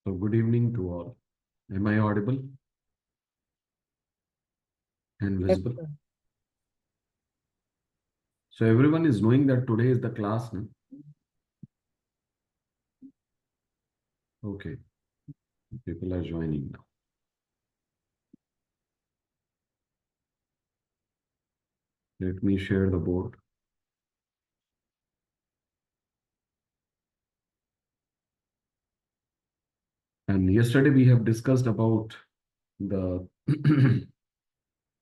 So good evening to all. Am I audible and Yes, visible? sir. So everyone is knowing that today is the class, no? Okay, people are joining now. Let me share the board. And yesterday we have discussed about the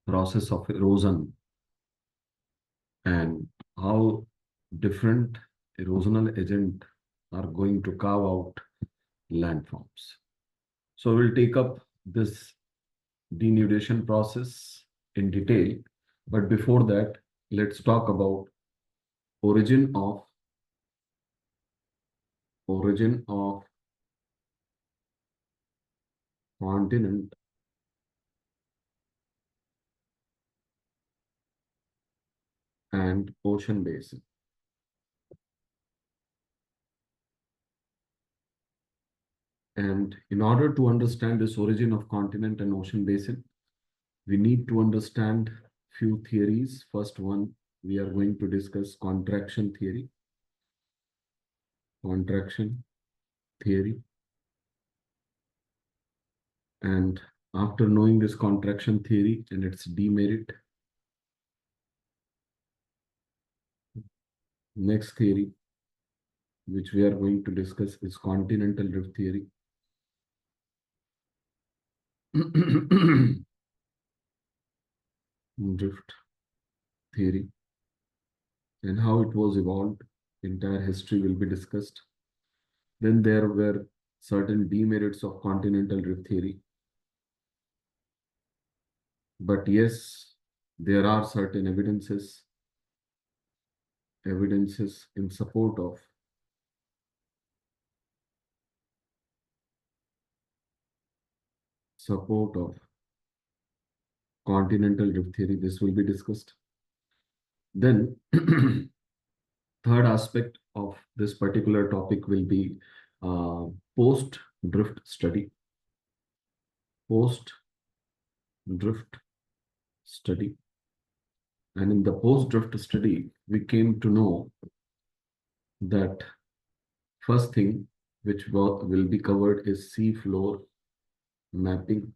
process of erosion and how different erosional agents are going to carve out landforms. So we'll take up this denudation process in detail. But before that, let's talk about origin of continent and ocean basin. And in order to understand this origin of continent and ocean basin, we need to understand few theories. First one, we are going to discuss contraction theory. Contraction theory. And after knowing this contraction theory and its demerit, next theory which we are going to discuss is continental drift theory. Drift theory and how it was evolved. Entire history will be discussed. Then there were certain demerits of continental drift theory. But yes, there are certain evidences in support of continental drift theory. This will be discussed. Then third aspect of this particular topic will be post drift study. Post drift study. And in the post drift study, we came to know that first thing which will be covered is sea floor mapping.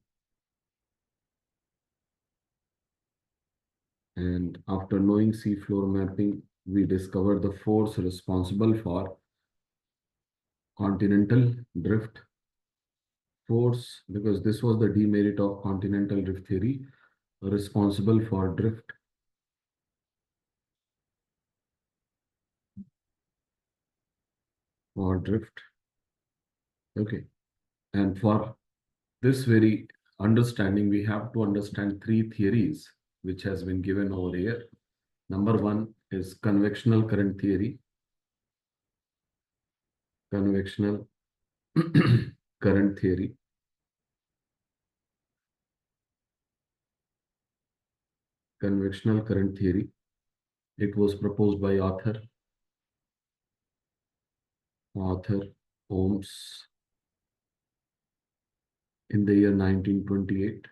And after knowing sea floor mapping, we discover the force responsible for continental drift force, because this was the demerit of continental drift theory, responsible for drift. Okay. And for this very understanding, we have to understand three theories which has been given over here. Number one is convectional current theory. Convectional current theory. Convectional current theory. It was proposed by author Ohms in the year 1928.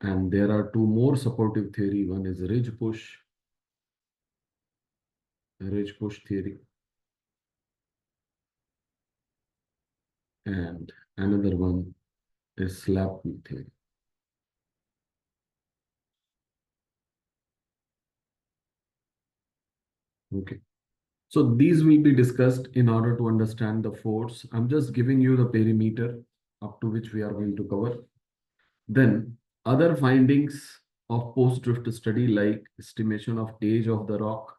And there are two more supportive theory. One is ridge push theory. And another one is slab theory. Okay. So these will be discussed in order to understand the force. I'm just giving you the perimeter up to which we are going to cover. Then other findings of post-drift study, like estimation of age of the rock,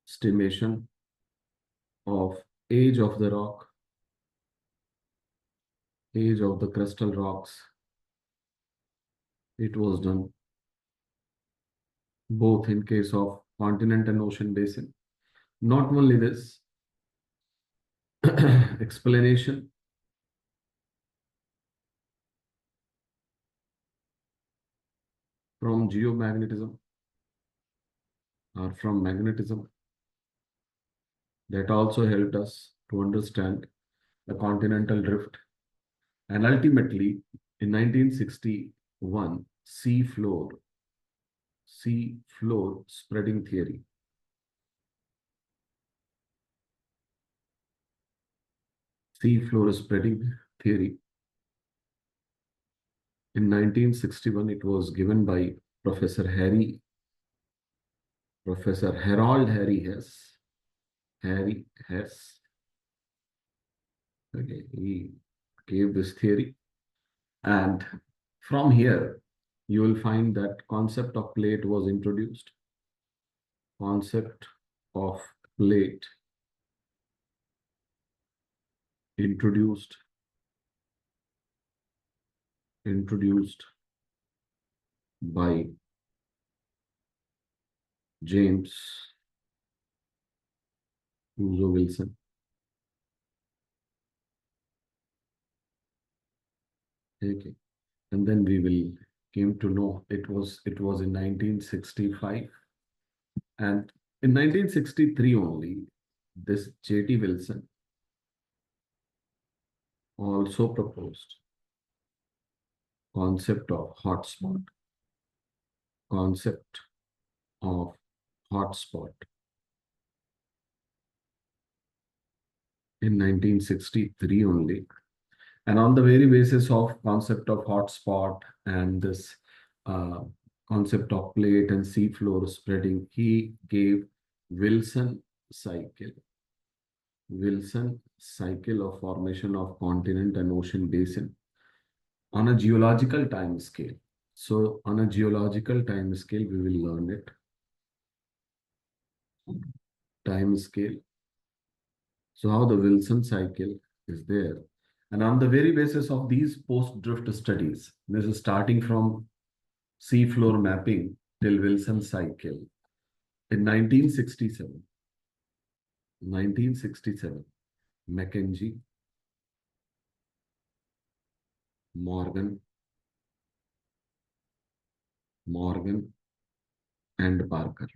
estimation of age of the rock, age of the crustal rocks. It was done both in case of continent and ocean basin. Not only this, explanation from geomagnetism or from magnetism, that also helped us to understand the continental drift, and ultimately in 1961, sea floor spreading theory. Sea floor spreading theory. In 1961, it was given by Professor Harold Harry Hess. Harry Hess. Okay, he gave this theory, and from here, you will find that concept of plate was introduced. Concept of plate introduced introduced by James Uzo Wilson. Okay, and then we will came to know it was in 1965, and in 1963 only this J.T. Wilson also proposed concept of hotspot. Concept of hotspot in 1963 only. And on the very basis of concept of hotspot and this uh, concept of plate and seafloor spreading, he gave Wilson cycle. Wilson cycle of formation of continent and ocean basin on a geological time scale. So on a geological time scale, we will learn it. Time scale. So how the Wilson cycle is there. And on the very basis of these post-drift studies, this is starting from seafloor mapping till Wilson cycle. In 1967, Mackenzie, Morgan, Morgan, and Parker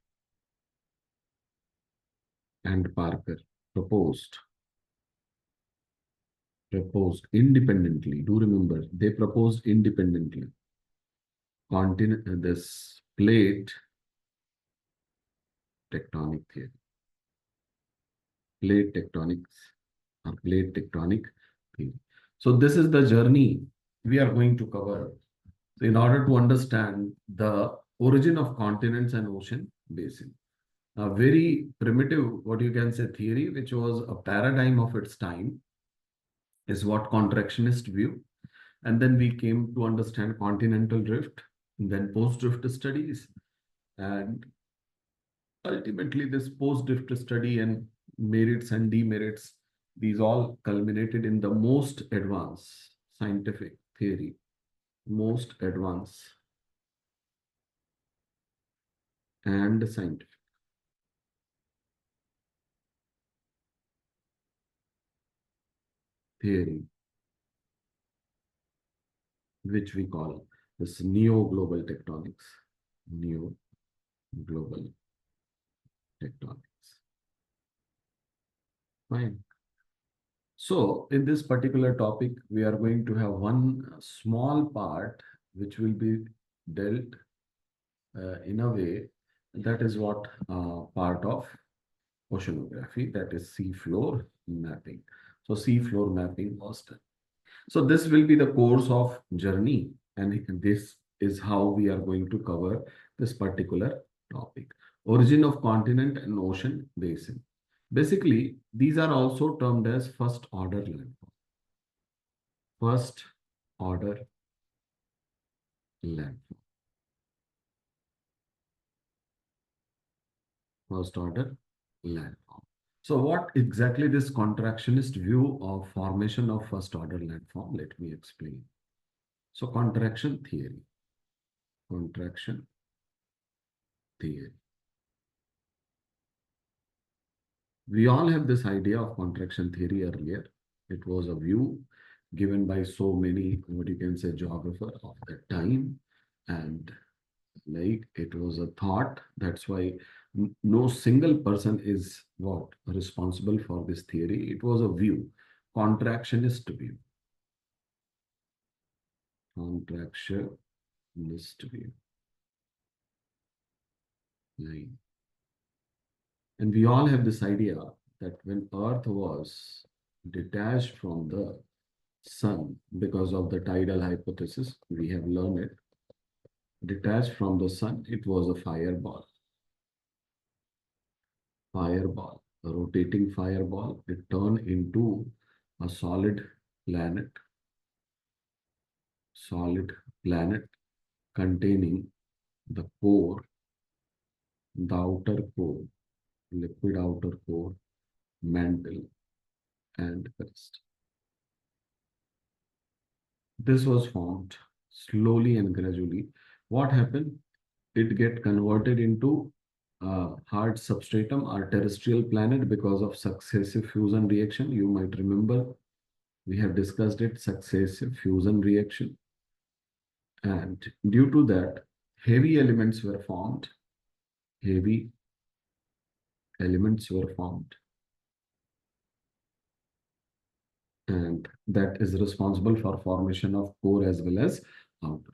proposed independently. Do remember, they proposed independently. This plate tectonic theory. Plate tectonics or plate tectonic theory. So this is the journey we are going to cover in order to understand the origin of continents and ocean basin. A very primitive, what you can say, theory, which was a paradigm of its time, is what contractionist view. And then we came to understand continental drift, then post-drift studies, and ultimately this post-drift study and merits and demerits, these all culminated in the most advanced scientific theory, most advanced and scientific theory, which we call this neo-global tectonics. Neo-global tectonics. Fine. So in this particular topic, we are going to have one small part which will be dealt in a way that is what part of oceanography, that is seafloor mapping. So seafloor mapping was done. So this will be the course of journey, and this is how we are going to cover this particular topic. Origin of continent and ocean basin. Basically, these are also termed as first order landform. First order landform. First order landform. So what exactly this contractionist view of formation of first order landform? Let me explain. So contraction theory. Contraction theory. We all have this idea of contraction theory earlier. It was a view given by so many, what you can say, geographers of that time. And like it was a thought. That's why no single person is what responsible for this theory. It was a view. contractionist view. Contractionist view. Right. And we all have this idea that when Earth was detached from the sun because of the tidal hypothesis, we have learned it. Detached from the sun, it was a fireball. Fireball, a rotating fireball. It turned into a planet, solid planet containing the core, the outer core, liquid outer core, mantle, and crust. This was formed slowly and gradually. What happened? It get converted into a hard substratum or terrestrial planet because of successive fusion reaction. You might remember we have discussed it, successive fusion reaction. And due to that, heavy elements were formed. Heavy elements were formed. And that is responsible for formation of core as well as outer.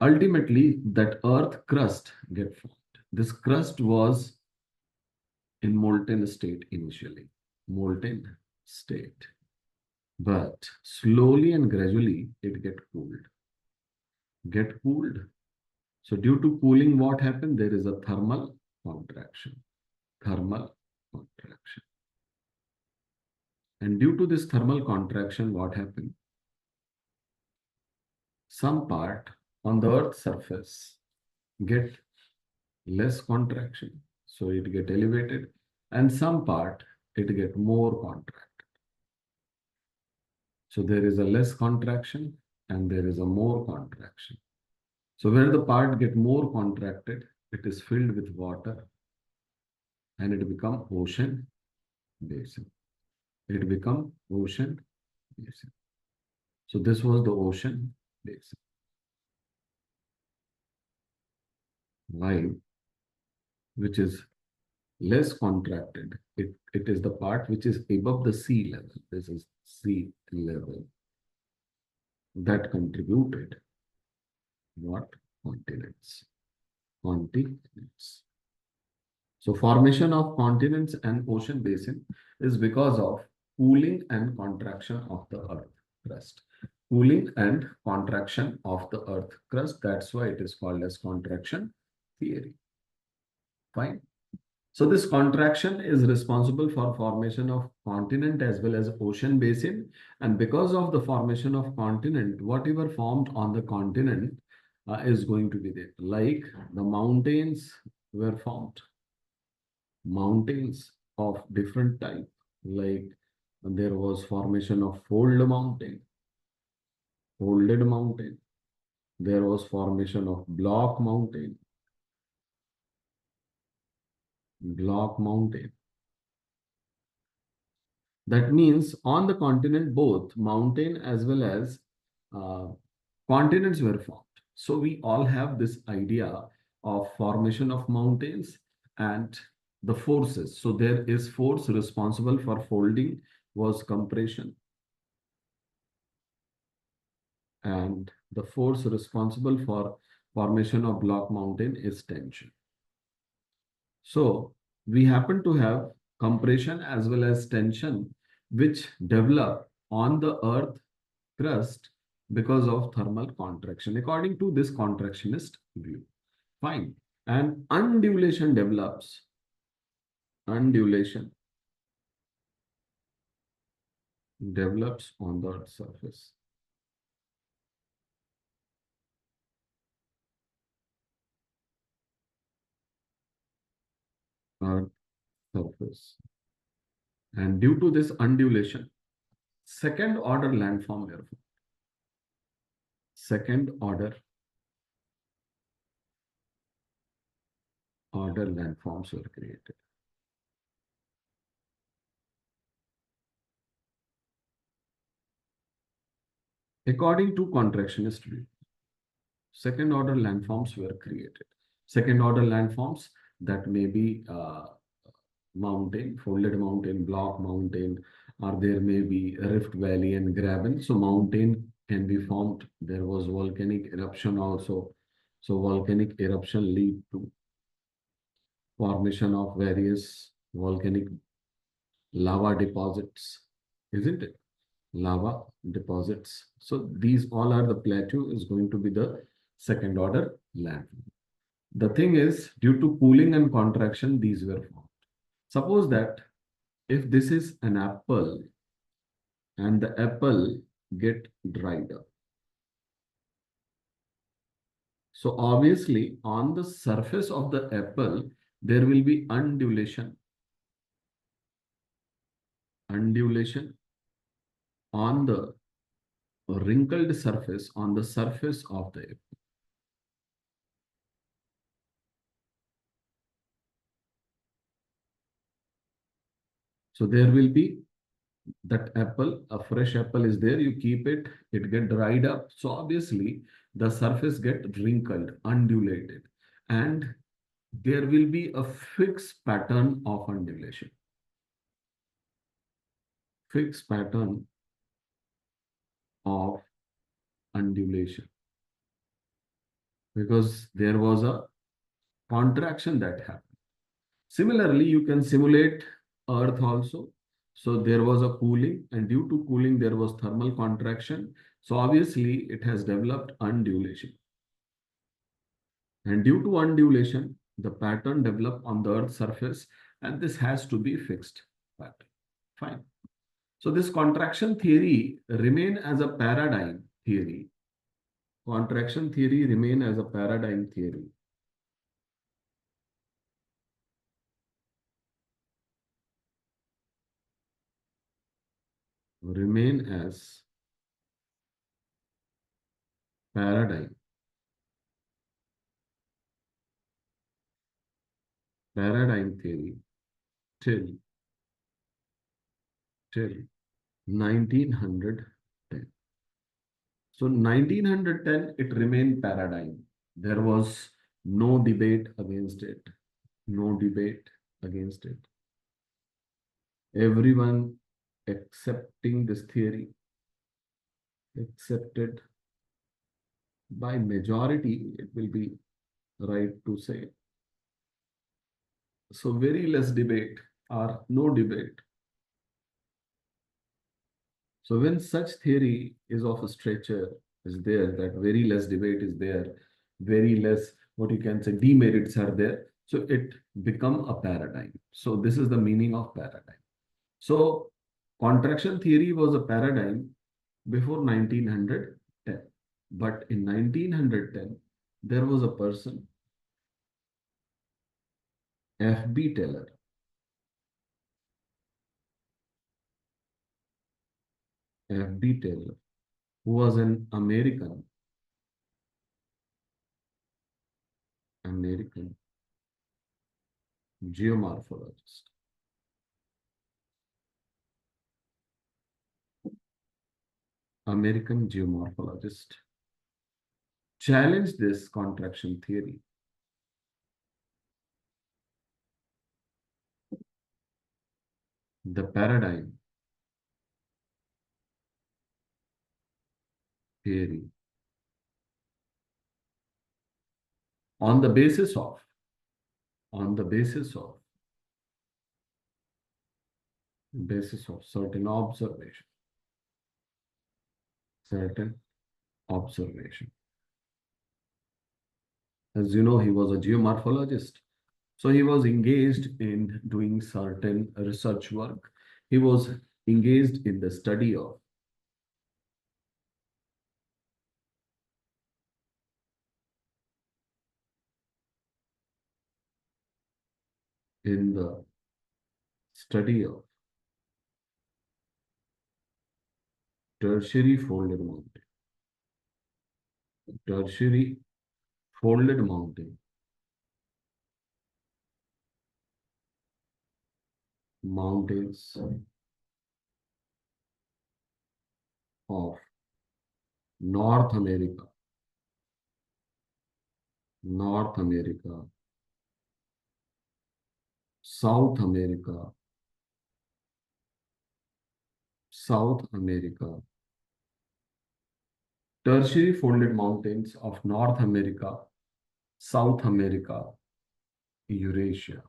Ultimately, that earth crust get formed. This crust was in molten state initially, molten state. But slowly and gradually it get cooled. So due to cooling, what happened? There is a contraction, thermal contraction. And due to this thermal contraction, what happened? Some part on the earth surface get less contraction. So it get elevated, and some part it get more contract. So there is a less contraction and there is a more contraction. So where the part get more contracted, it is filled with water and it become ocean basin. It become ocean basin. So this was the ocean basin. While which is less contracted, it is the part which is above the sea level. This is sea level that contributed what? Continents. Continents. So formation of continents and ocean basin is because of cooling and contraction of the earth crust. Cooling and contraction of the earth crust. That's why it is called as contraction theory. Fine. So this contraction is responsible for formation of continent as well as ocean basin. And because of the formation of continent, whatever formed on the continent is going to be there. Like the mountains were formed. Mountains of different type. Like there was formation of folded mountain. There was formation of block mountain. That means on the continent, both mountain as well as uh, continents were formed. So we all have this idea of formation of mountains and the forces. So there is force responsible for folding was compression. And the force responsible for formation of block mountain is tension. So we happen to have compression as well as tension, which develop on the earth crust because of thermal contraction, according to this contractionist view. Fine. And undulation develops. Undulation develops on the earth surface. Earth surface. And due to this undulation, second order landform were formed. Second order landforms were created. According to contractionist view, second order landforms were created. Second order landforms that may be mountain, folded mountain, block mountain, or there may be rift valley and graben. So mountain can be formed. There was volcanic eruption also. So volcanic eruption lead to formation of various volcanic lava deposits, isn't it? Lava deposits. So these all are the plateau is going to be the second order land. The thing is, due to cooling and contraction, these were formed. Suppose that if this is an apple and the apple get dried up. So obviously on the surface of the apple, there will be undulation on the wrinkled surface on the surface of the apple. So there will be that apple, a fresh apple is there, you keep it, it get dried up. So obviously the surface get wrinkled, undulated, and there will be a fixed pattern of undulation. Fixed pattern of undulation because there was a contraction that happened. Similarly, you can simulate Earth also. So there was a cooling, and due to cooling, there was thermal contraction. So obviously, it has developed undulation. And due to undulation, the pattern developed on the Earth's surface, and this has to be fixed pattern. Fine. So this contraction theory remain as a paradigm theory. Contraction theory remain as a paradigm theory. Remain as paradigm. Paradigm theory till 1910. So 1910, it remained paradigm. There was no debate against it. No debate against it. Everyone accepting this theory, accepted by majority, it will be right to say. So very less debate or no debate. So when such theory is of a stature, is there, that very less debate is there, very less, what you can say, demerits are there. So it become a paradigm. So this is the meaning of paradigm. So contraction theory was a paradigm before 1910. But in 1910, there was a person, F.B. Taylor. F.B. Taylor, who was an American geomorphologist. American geomorphologist challenged this contraction theory. The paradigm theory on the basis of on the basis of certain observation. As you know, he was a geomorphologist. So he was engaged in doing certain research work. He was engaged in the study of in the study of tertiary folded mountain. Tertiary folded mountain. Mountains of North America, South America, South America, tertiary folded mountains of North America, South America, Eurasia.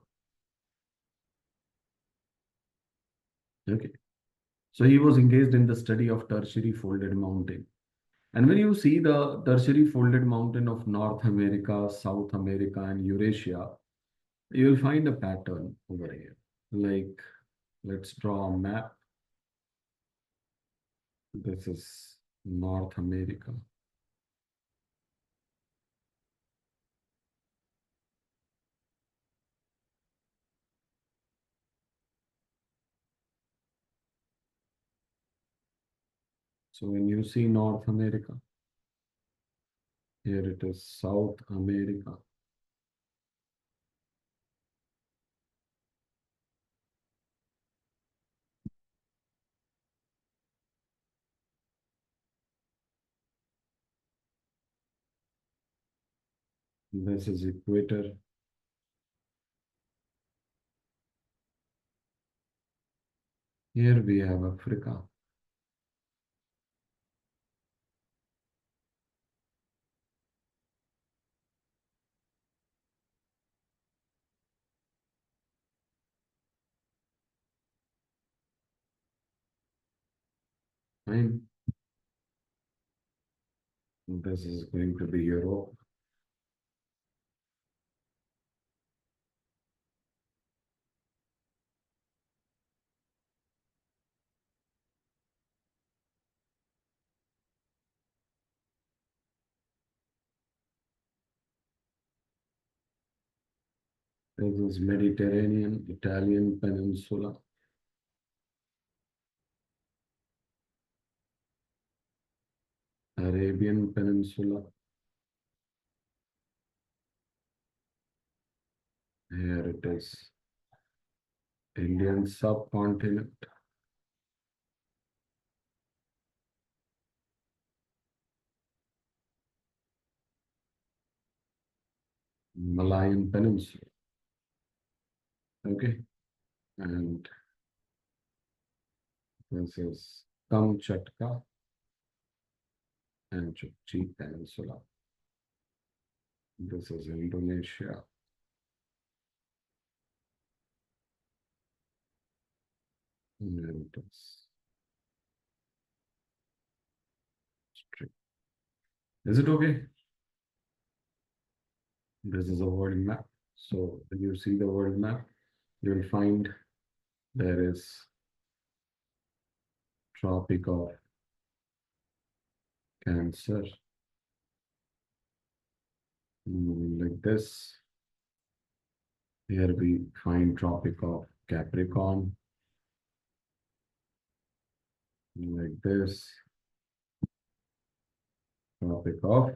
Okay. So he was engaged in the study of tertiary folded mountain. And when you see the tertiary folded mountain of North America, South America, and Eurasia, you will find a pattern over here. Like, let's draw a map. This is North America. So when you see North America, here it is South America. This is equator. Here we have Africa. Fine. This is going to be Europe. This is Mediterranean, Italian Peninsula. Arabian Peninsula. Here it is. Indian subcontinent. Malayan Peninsula. Okay. And this is Kamchatka and Chukchi Peninsula. This is Indonesia. And it is it okay? This is a world map. So when you see the world map, you will find there is Tropic of Cancer. Like this. Here we find Tropic of Capricorn. Like this. Tropic of.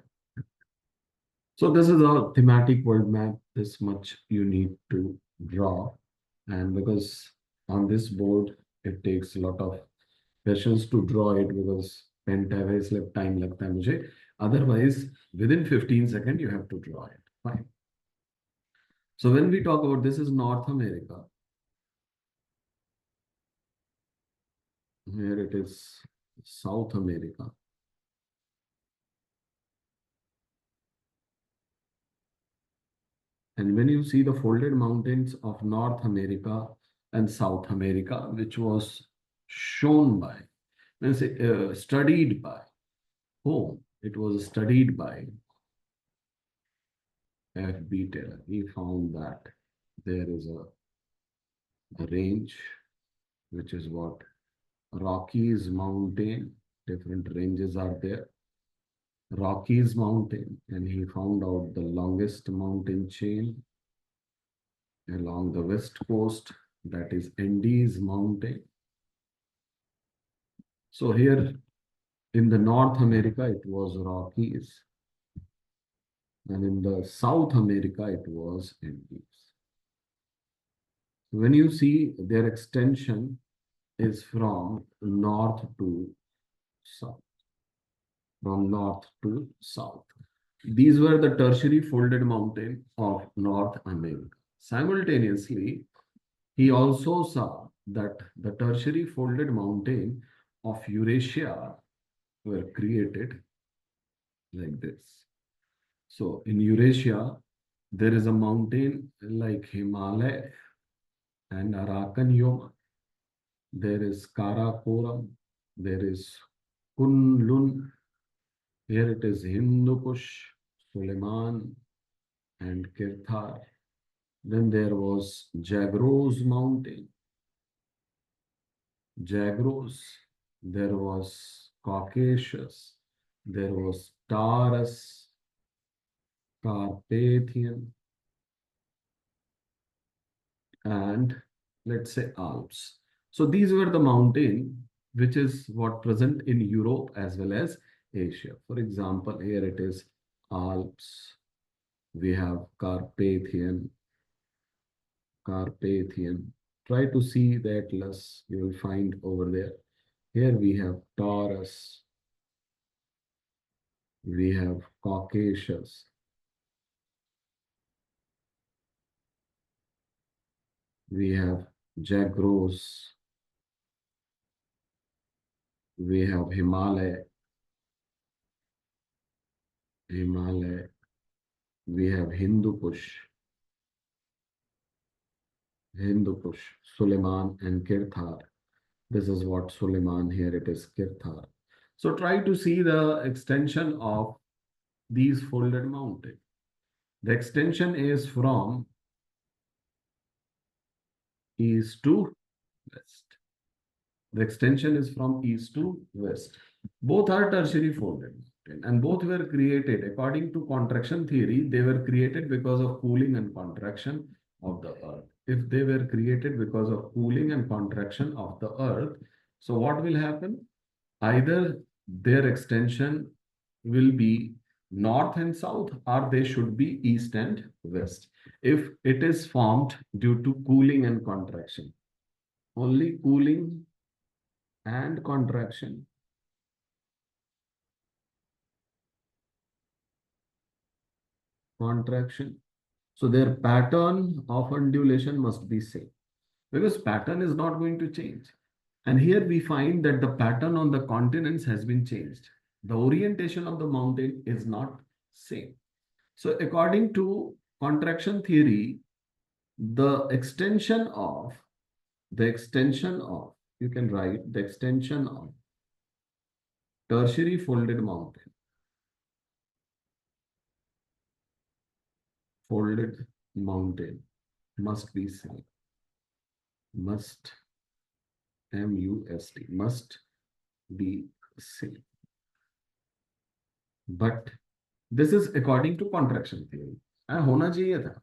So this is a thematic world map. This much you need to draw. And because on this board, it takes a lot of patience to draw it because pen tab is left time lagta hai mujhe. Otherwise, within 15 seconds, you have to draw it. Fine. So when we talk about this is North America. Here it is South America. And when you see the folded mountains of North America and South America, which was shown by, let's say, studied by whom? It was studied by F.B. Taylor. He found that there is a range, which is what? Rockies Mountain. Different ranges are there. Rockies Mountain, and he found out the longest mountain chain along the west coast, that is Andes Mountain. So here in the North America, it was Rockies, and in the South America, it was Andes. When you see their extension is from north to south, from north to south. These were the tertiary folded mountain of North America. Simultaneously, He also saw that the tertiary folded mountain of Eurasia were created like this. So in Eurasia, there is a mountain like Himalaya and Arakan Yoma. There is Karakoram. There is Kunlun. Here it is Hindu Kush, Suleiman, and Kirthar. Then there was Zagros mountain, Zagros. There was Caucasus. There was Taurus, Carpathian, and let's say Alps. So these were the mountain which is what present in Europe as well as Asia. For example, here it is Alps. We have Carpathian. Try to see the atlas you will find over there. Here we have Taurus, we have Caucasus, we have Zagros, we have Himalaya, we have Hindu Kush, Suleiman and Kirthar. This is what Suleiman, here it is Kirthar. So try to see the extension of these folded mountains. The extension is from east to west. The extension is from east to west. Both are tertiary folded mountain and both were created according to contraction theory. They were created because of cooling and contraction of the earth. If they were created because of cooling and contraction of the earth, so what will happen? Either their extension will be north and south, or they should be east and west. If it is formed due to cooling and contraction, only cooling and contraction. So their pattern of undulation must be same because pattern is not going to change. And here we find that the pattern on the continents has been changed. The orientation of the mountain is not same. So according to contraction theory, the extension of, you can write the extension of tertiary folded mountain must be same. Must, M-U-S-T, must be same. But this is according to contraction theory. होना चाहिए था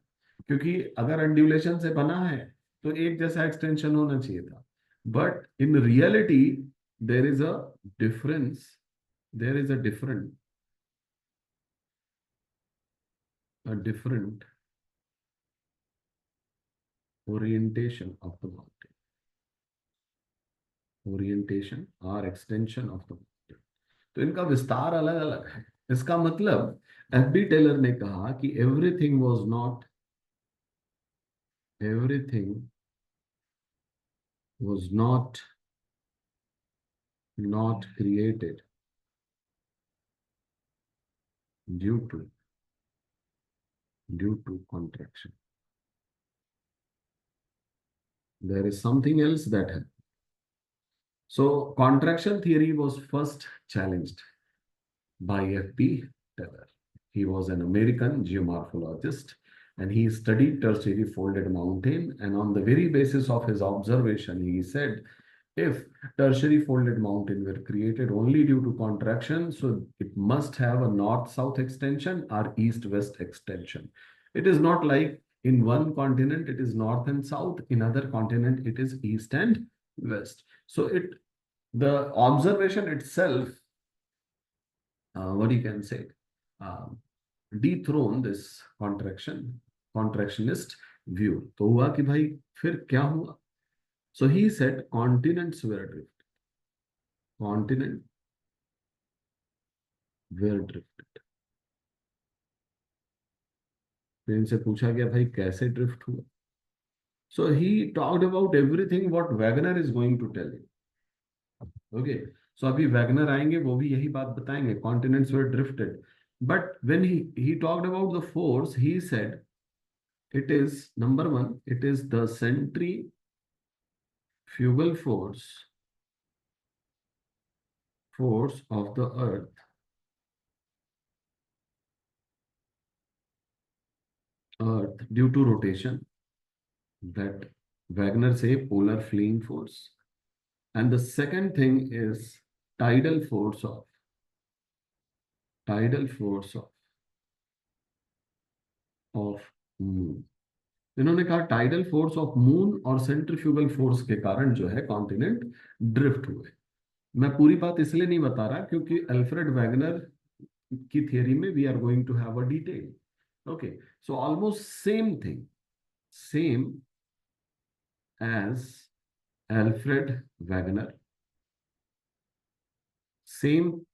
क्योंकि अगर अंड्यूलेशन से बना है तो एक जैसा एक्सटेंशन होना चाहिए था. But in reality, there is a difference. There is a different orientation of the mountain. Orientation or extension of the mountain. तो इनका विस्तार अलग अलग है. इसका मतलब एफ.बी. टेलर ने कहा कि everything was not created due to contraction. There is something else that happened. So contraction theory was first challenged by F.B. Teller. He was an American geomorphologist and he studied tertiary folded mountain, and on the very basis of his observation, he said, if tertiary folded mountain were created only due to contraction, so it must have a north-south extension or east-west extension. It is not like in one continent it is north and south, in other continent it is east and west. So the observation itself, what you can say, dethrone this contractionist view. तो हुआ कि भाई फिर क्या हुआ? So he said continents were drifted. Continent were drifted. फिर इनसे पूछा गया भाई कैसे ड्रिफ्ट हुआ? So he talked about everything what Wagner is going to tell you. Okay. So अभी Wagner आएंगे वो भी यही बात बताएंगे. Continents were drifted. But when he talked about the force, he said it is number one, it is the centrifugal force of the earth due to rotation, that Wagner say polar fleeing force. And the second thing is tidal force of tidal force of moon. इन्होंने कहा tidal force of moon और centrifugal force के कारण जो है continent drift हुए. मैं पूरी बात इसलिए नहीं बता रहा क्योंकि अल्फ्रेड वैगनर की थियरी में we are going to have a detail. Okay. So almost same thing, same as Alfred Wegener, same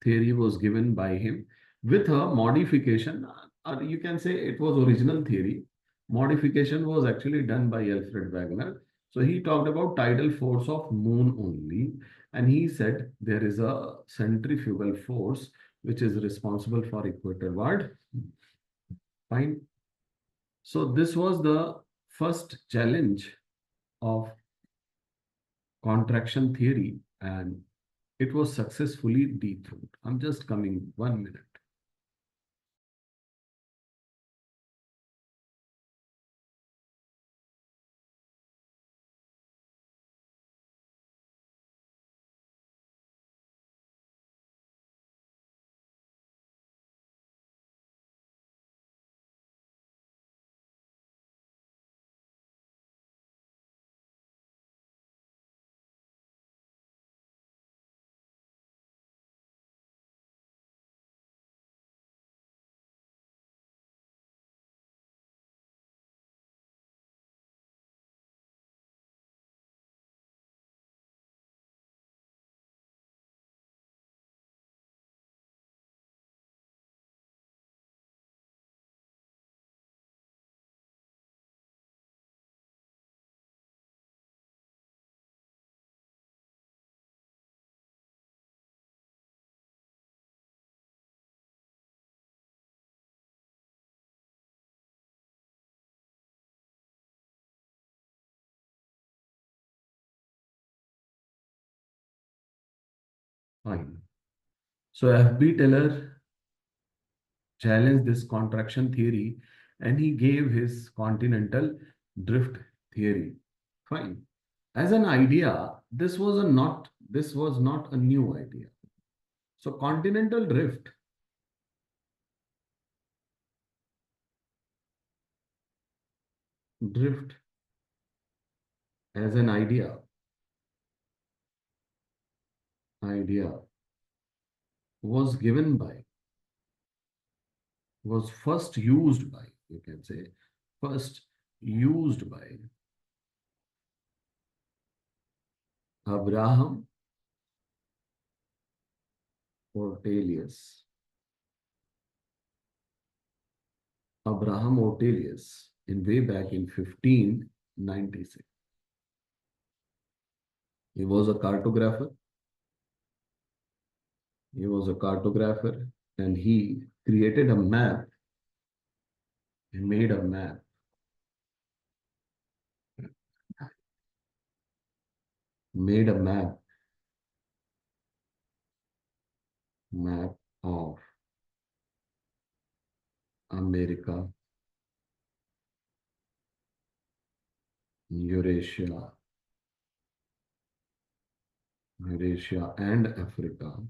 theory was given by him with a modification, or you can say it was original theory. Modification was actually done by Alfred Wegener. So he talked about tidal force of moon only, and he said there is a centrifugal force which is responsible for equatorward. Fine. So this was the first challenge of contraction theory, and it was successfully dethroned. I'm just coming 1 minute. Fine. So FB Teller challenged this contraction theory and he gave his continental drift theory. Fine. As an idea, this was not a new idea. So continental drift as an idea was given by, was first used by, you can say, first used by Abraham Ortelius. Abraham Ortelius in way back in 1596. He was a cartographer. He was a cartographer and he created a map. He made a map. Made a map of America, Eurasia, and Africa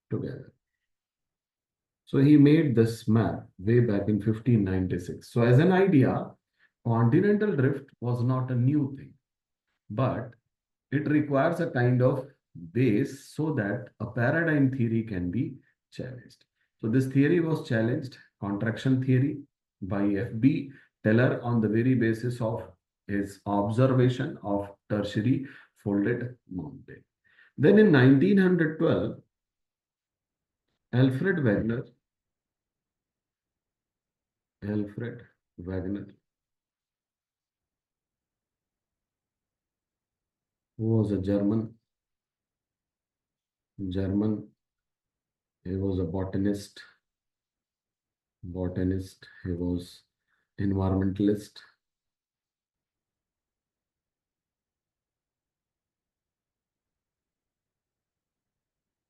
together. So he made this map way back in 1596. So as an idea, continental drift was not a new thing, but it requires a kind of base so that a paradigm theory can be challenged. So this theory was challenged, contraction theory, by F.B. Teller on the very basis of his observation of tertiary folded mountain. Then in 1912, Alfred Wegener Alfred Wegener, who was a German. He was a botanist. He was environmentalist.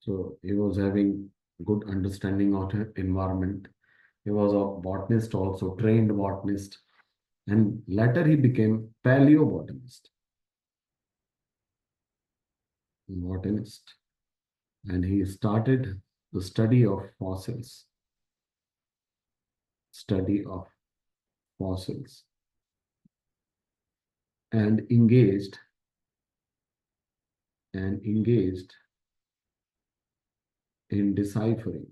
So he was having good understanding of the environment. He was a botanist also, trained botanist, and later he became paleobotanist, botanist, and he started the study of fossils, and engaged in deciphering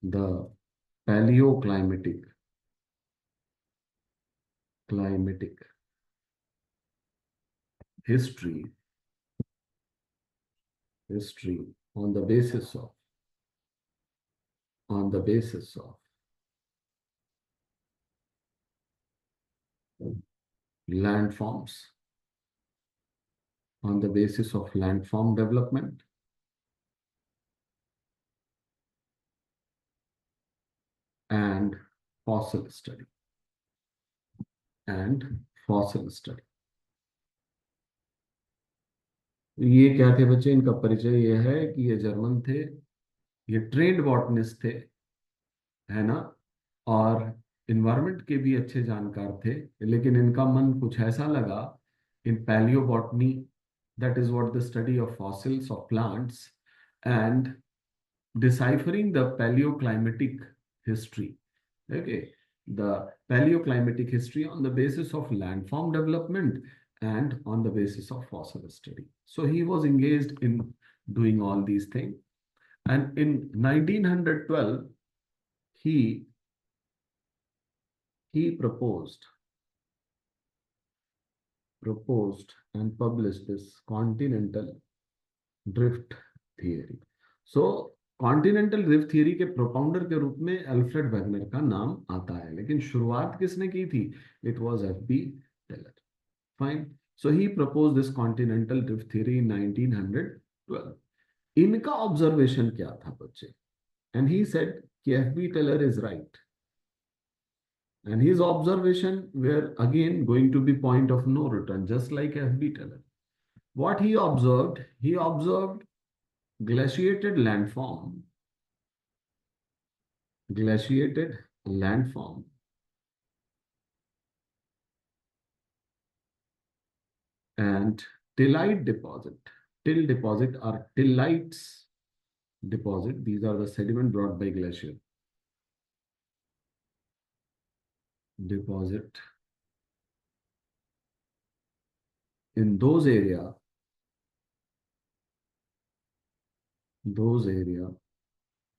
the paleoclimatic climatic history history on the basis of landforms, on the basis of landform development and fossil study and fossil study. ये क्या थे बच्चे? इनका परिचय ये है कि ये जर्मन थे, ये ट्रेंड बॉटनिस्ट थे, है ना, और इन्वायरमेंट के भी अच्छे जानकार थे, लेकिन इनका मन कुछ ऐसा लगा इन palaeobotany, that is what the study of fossils of plants and deciphering the paleoclimatic history. Okay, the paleoclimatic history on the basis of landform development and on the basis of fossil study. So he was engaged in doing all these things. And in 1912, he he proposed and published this continental drift theory. So continental drift theory के propounder के रूप में Alfred Wegener का नाम आता है, लेकिन शुरुआत किसने की थी? It was F B Taylor. Fine. So he propose this continental drift theory in 1912. इनका ऑब्जर्वेशन क्या था बच्चे? एंड ही सेड कि F B Taylor is right. And his observation were again going to be point of no return, just like F.B. Teller. What he observed glaciated landform, glaciated landform, and tillite deposit. Till deposit or tillites deposit. These are the sediment brought by glacier. Deposit in those area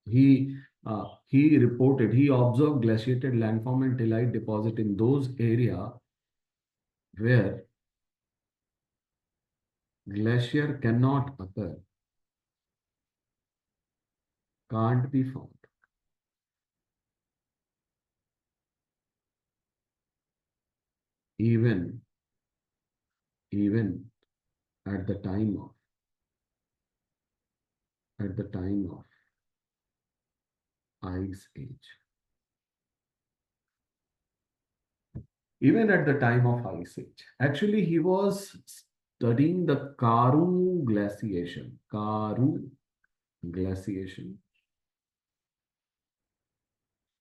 he he observed glaciated landform and tillite deposit in those area where glacier cannot occur, can't be found, even even at the time of ice age. Even at the time of ice age. Actually, he was studying the Karoo glaciation. Karoo glaciation.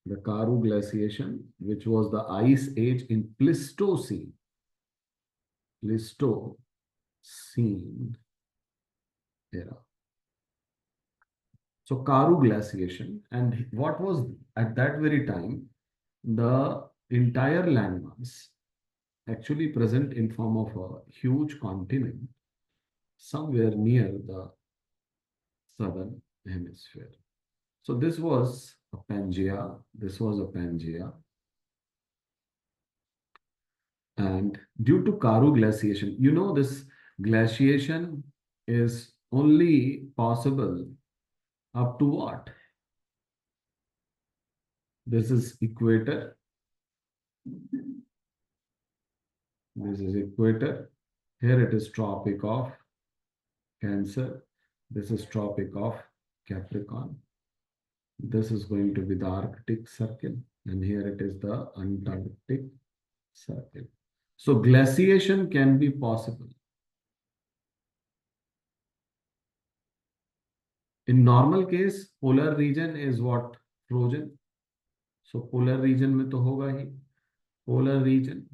The Karoo glaciation, which was the ice age in Pleistocene. Pleistocene era. So Karoo glaciation, and what was at that very time the entire landmass actually present in form of a huge continent somewhere near the southern hemisphere. So this was a Pangea. This was a Pangea. And due to Karoo glaciation, this glaciation is only possible Up to what? This is equator. This is equator. Here it is Tropic of Cancer. This is Tropic of Capricorn. This is going to be the Arctic Circle. And here it is the Antarctic Circle. So glaciation can be possible. In normal case, polar region is what? Frozen. So polar region में तो होगा ही. Polar region.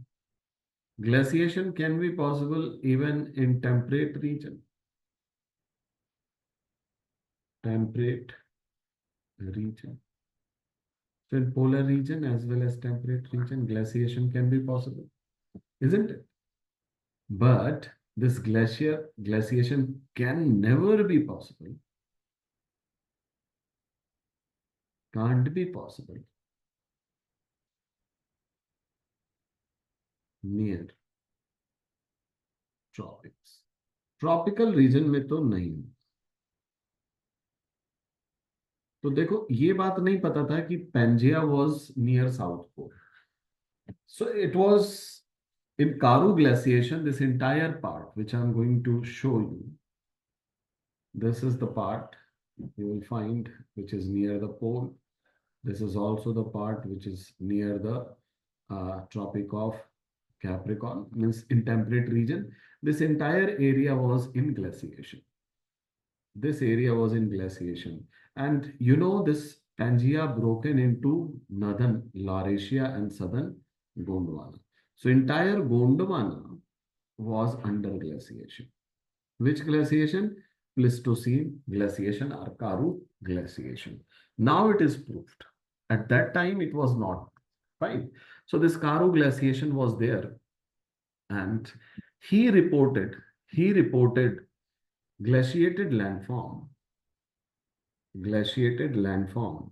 Glaciation can be possible even in temperate region. Temperate region. So in polar region as well as temperate region, glaciation can be possible, isn't it? But this glaciation can never be possible. Can't be possible near tropics. Tropical region में तो नहीं. तो देखो ये बात नहीं पता था कि Pangaea was near south pole. So it was in Karu glaciation, this entire part, which I'm going to show you, this is the part you will find which is near the pole. This is also the part which is near the Tropic of Capricorn, means in temperate region. This entire area was in glaciation. This area was in glaciation. And you know this Pangaea broken into northern Laurasia and southern Gondwana. So entire Gondwana was under glaciation. Which glaciation? Pleistocene glaciation or Karu glaciation. Now it is proved. At that time it was not. Fine. So this Karu glaciation was there, and he reported glaciated landform, glaciated landform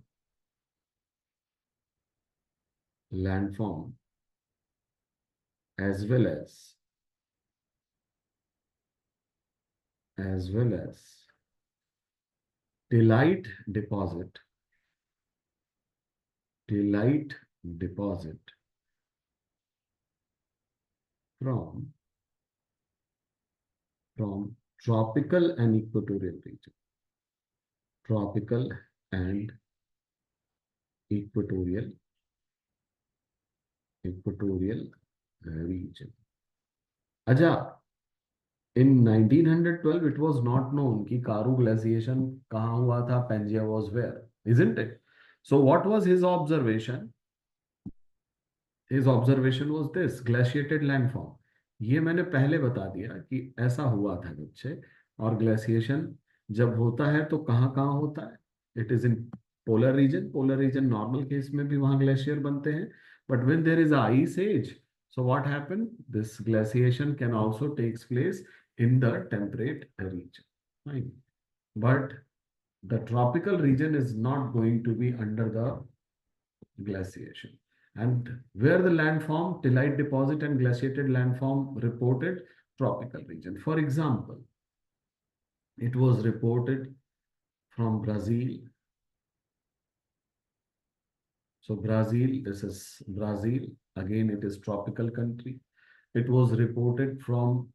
as well as delite deposit from tropical and equatorial region. Tropical and equatorial region. Aja, in 1912, it was not known कि Karu glaciation कहाँ हुआ था, Pangaea was where, isn't it? So what was his observation? His observation was this glaciated landform. ये मैंने पहले बता दिया कि ऐसा हुआ था बच्चे. और ग्लेशिएशन जब होता है तो कहाँ कहाँ होता है? It is in polar region. Polar region normal case में भी वहां ग्लेशियर बनते हैं. But when there is ice age, so what happened? This glaciation can also takes place in the temperate region. Fine. But the tropical region is not going to be under the glaciation. And where the landform, tillite deposit and glaciated landform reported? Tropical region. For example, it was reported from Brazil. So Brazil, this is Brazil. Again, it is tropical country. It was reported from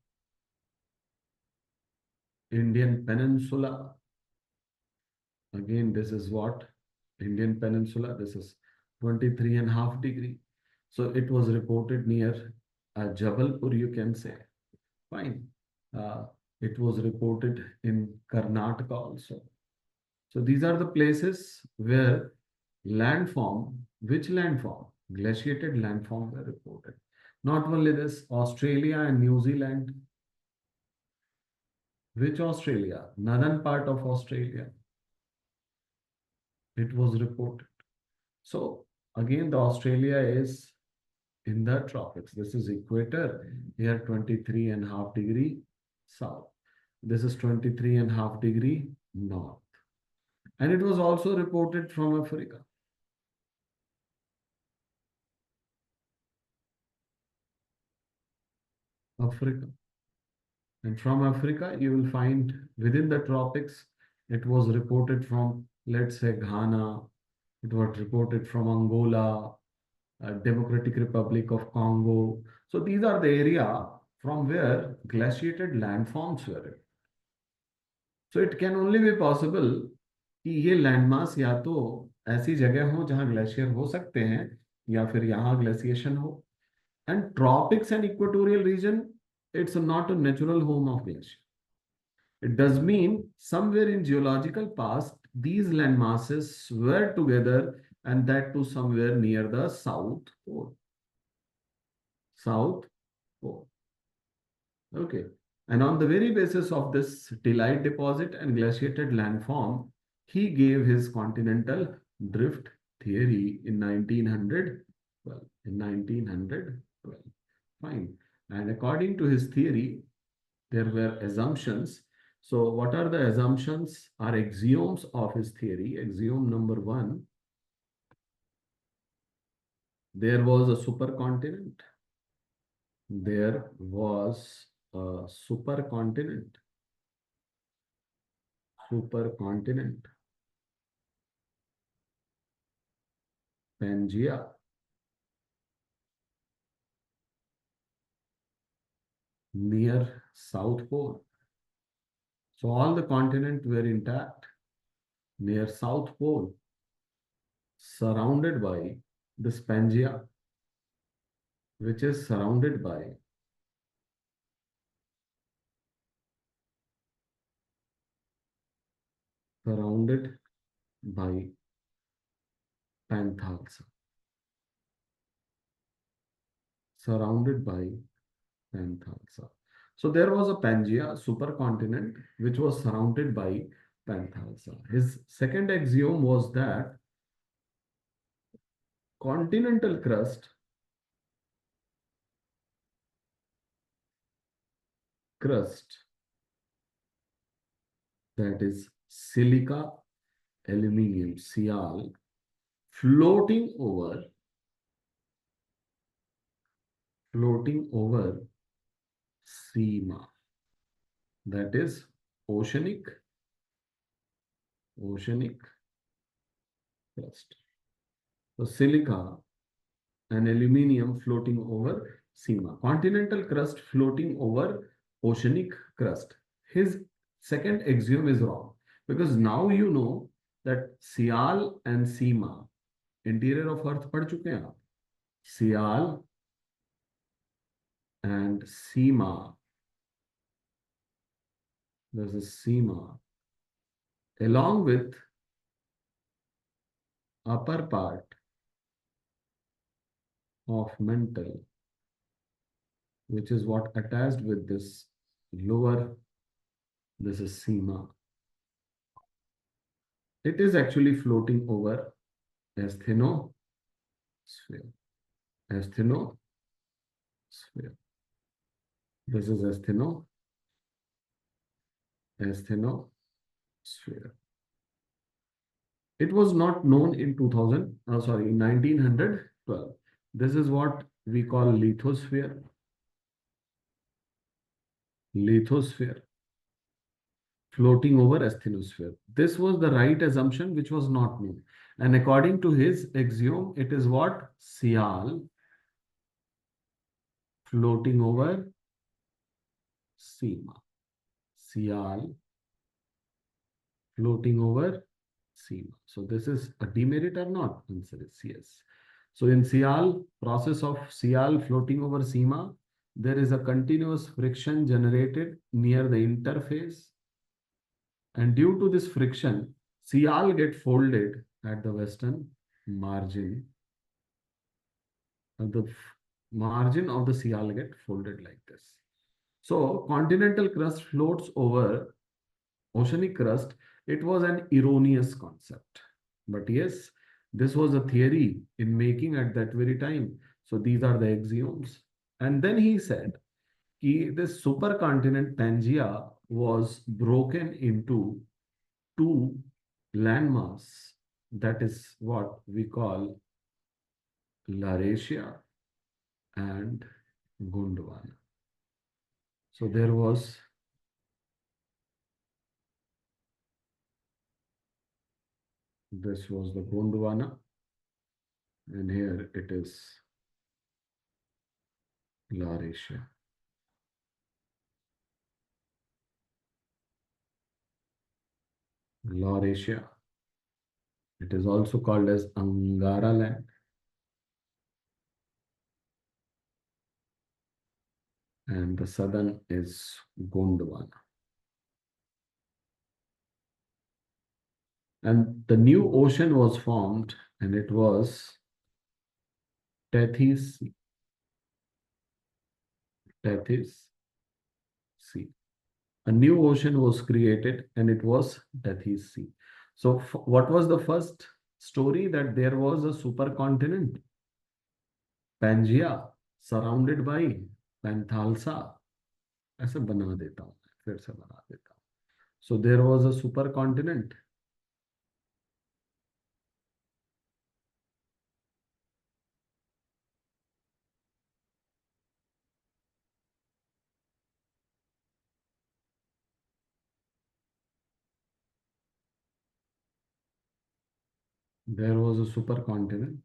Indian Peninsula. Again, this is what? Indian Peninsula. This is 23.5 degree. So it was reported near Jabalpur, you can say. Fine. It was reported in Karnataka also. So these are the places where landform, which landform? Glaciated landform were reported. Not only this, Australia and New Zealand. Which Australia? Northern part of Australia. It was reported. So again, the Australia is in the tropics. This is equator. Here 23.5 degree south. This is 23.5 degree north. And it was also reported from Africa. Africa. And from Africa, you will find within the tropics, It was reported from, let's say, Ghana. It was reported from Angola, Democratic Republic of Congo. So these are the area from where glaciated landforms were. So it can only be possible कि ये landmass या तो ऐसी जगह हो जहां glacier हो सकते हैं या फिर यहाँ ग्लेशिएशन हो. And tropics and equatorial region, it's not a natural home of glacier. It does mean somewhere in geological past, these land masses were together, and that too somewhere near the South Pole. South Pole. Okay. And on the very basis of this delite deposit and glaciated landform, he gave his continental drift theory in 1912. In 1912. Fine. And according to his theory, there were assumptions. So, what are the assumptions or axioms of his theory? Axiom number one, there was a supercontinent. There was a supercontinent. Supercontinent. Pangea. Near South Pole. So, all the continents were intact near South Pole, surrounded by this Pangea, which is surrounded by Panthalsa, surrounded by Panthalsa. So there was a Pangea supercontinent which was surrounded by Panthalsa. His second axiom was that continental crust that is silica, aluminium, Sial, floating over Sima, that is oceanic crust. So silica and aluminium floating over Sima. Continental crust floating over oceanic crust. His second axiom is wrong because now you know that Sial and Sima, interior of Earth पढ़ चुके हैं आप. Sial and Sima, there's a Sima, along with upper part of mantle, which is what attached with this lower, this is Sima. It is actually floating over asthenosphere. Asthenosphere. This is asthenosphere. It was not known in 1912. This is what we call lithosphere. Lithosphere. Floating over asthenosphere. This was the right assumption which was not known. And according to his axiom, it is what? Sial floating over Sima. Sial floating over Sima. So this is a demerit or not? Answer is yes. So in Sial, process of Sial floating over Sima, there is a continuous friction generated near the interface. And due to this friction, Sial get folded at the western margin. And the margin of the Sial get folded like this. So continental crust floats over oceanic crust. It was an erroneous concept. But yes, this was a theory in making at that very time. So these are the axioms. And then he said, this supercontinent Pangea was broken into two landmass. That is what we call Laurasia and Gondwana. So there was This was the Gondwana, and here it is Laurasia. Laurasia. It is also called as Angara land, and the southern is Gondwana. And the new ocean was formed, and it was Tethys, Tethys Sea. A new ocean was created, and it was Tethys Sea. So, what was the first story? That there was a supercontinent, Pangea, surrounded by Panthalsa. ऐसे बना देता हूँ, फिर से बना देता हूँ. So there was a supercontinent. There was a supercontinent,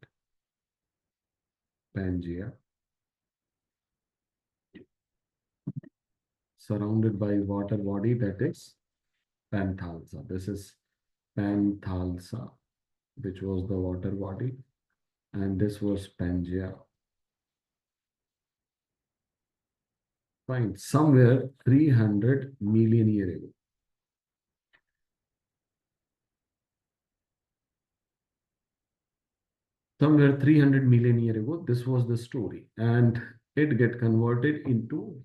Pangea, surrounded by water body that is Panthalsa. This is Panthalsa, which was the water body, and this was Pangea. Fine, somewhere 300 million years ago. Somewhere 300 million years ago, this was the story, and it get converted into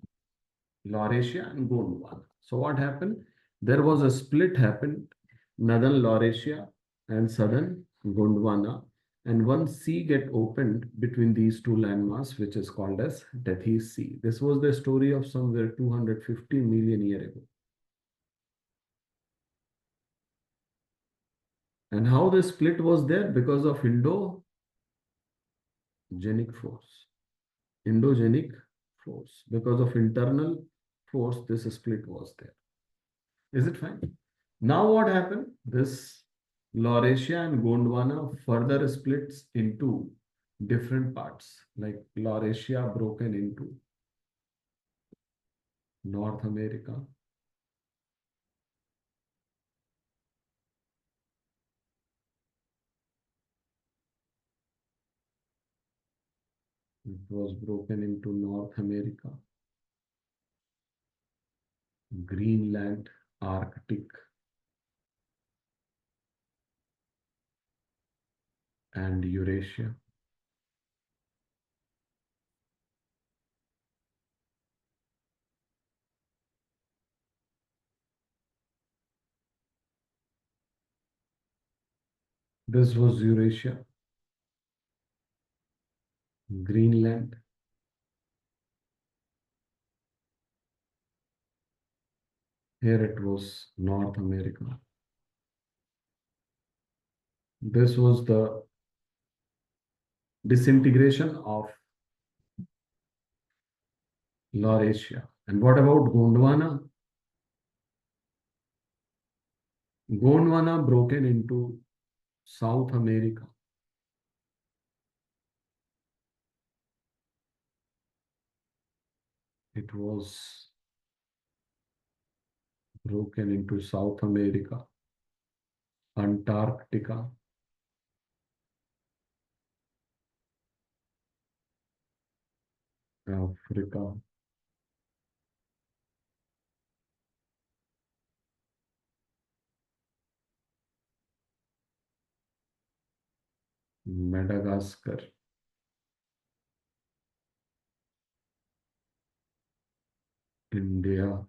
Laurasia and Gondwana. So what happened? There was a split happened, northern Laurasia and southern Gondwana, and one sea get opened between these two landmass, which is called as Tethys Sea. This was the story of somewhere 250 million years ago. And how the split was there? Because of Indogenic force. Indogenic force. Because of internal force, this split was there. Is it fine? Now what happened? This Laurasia and Gondwana further splits into different parts, like Laurasia broken into North America, it was broken into North America, Greenland, Arctic, and Eurasia. This was Eurasia, Greenland, here it was North America. This was the disintegration of Laurasia. And what about Gondwana? Gondwana broken into South America. It was broken into South America, Antarctica, Africa, Madagascar, India,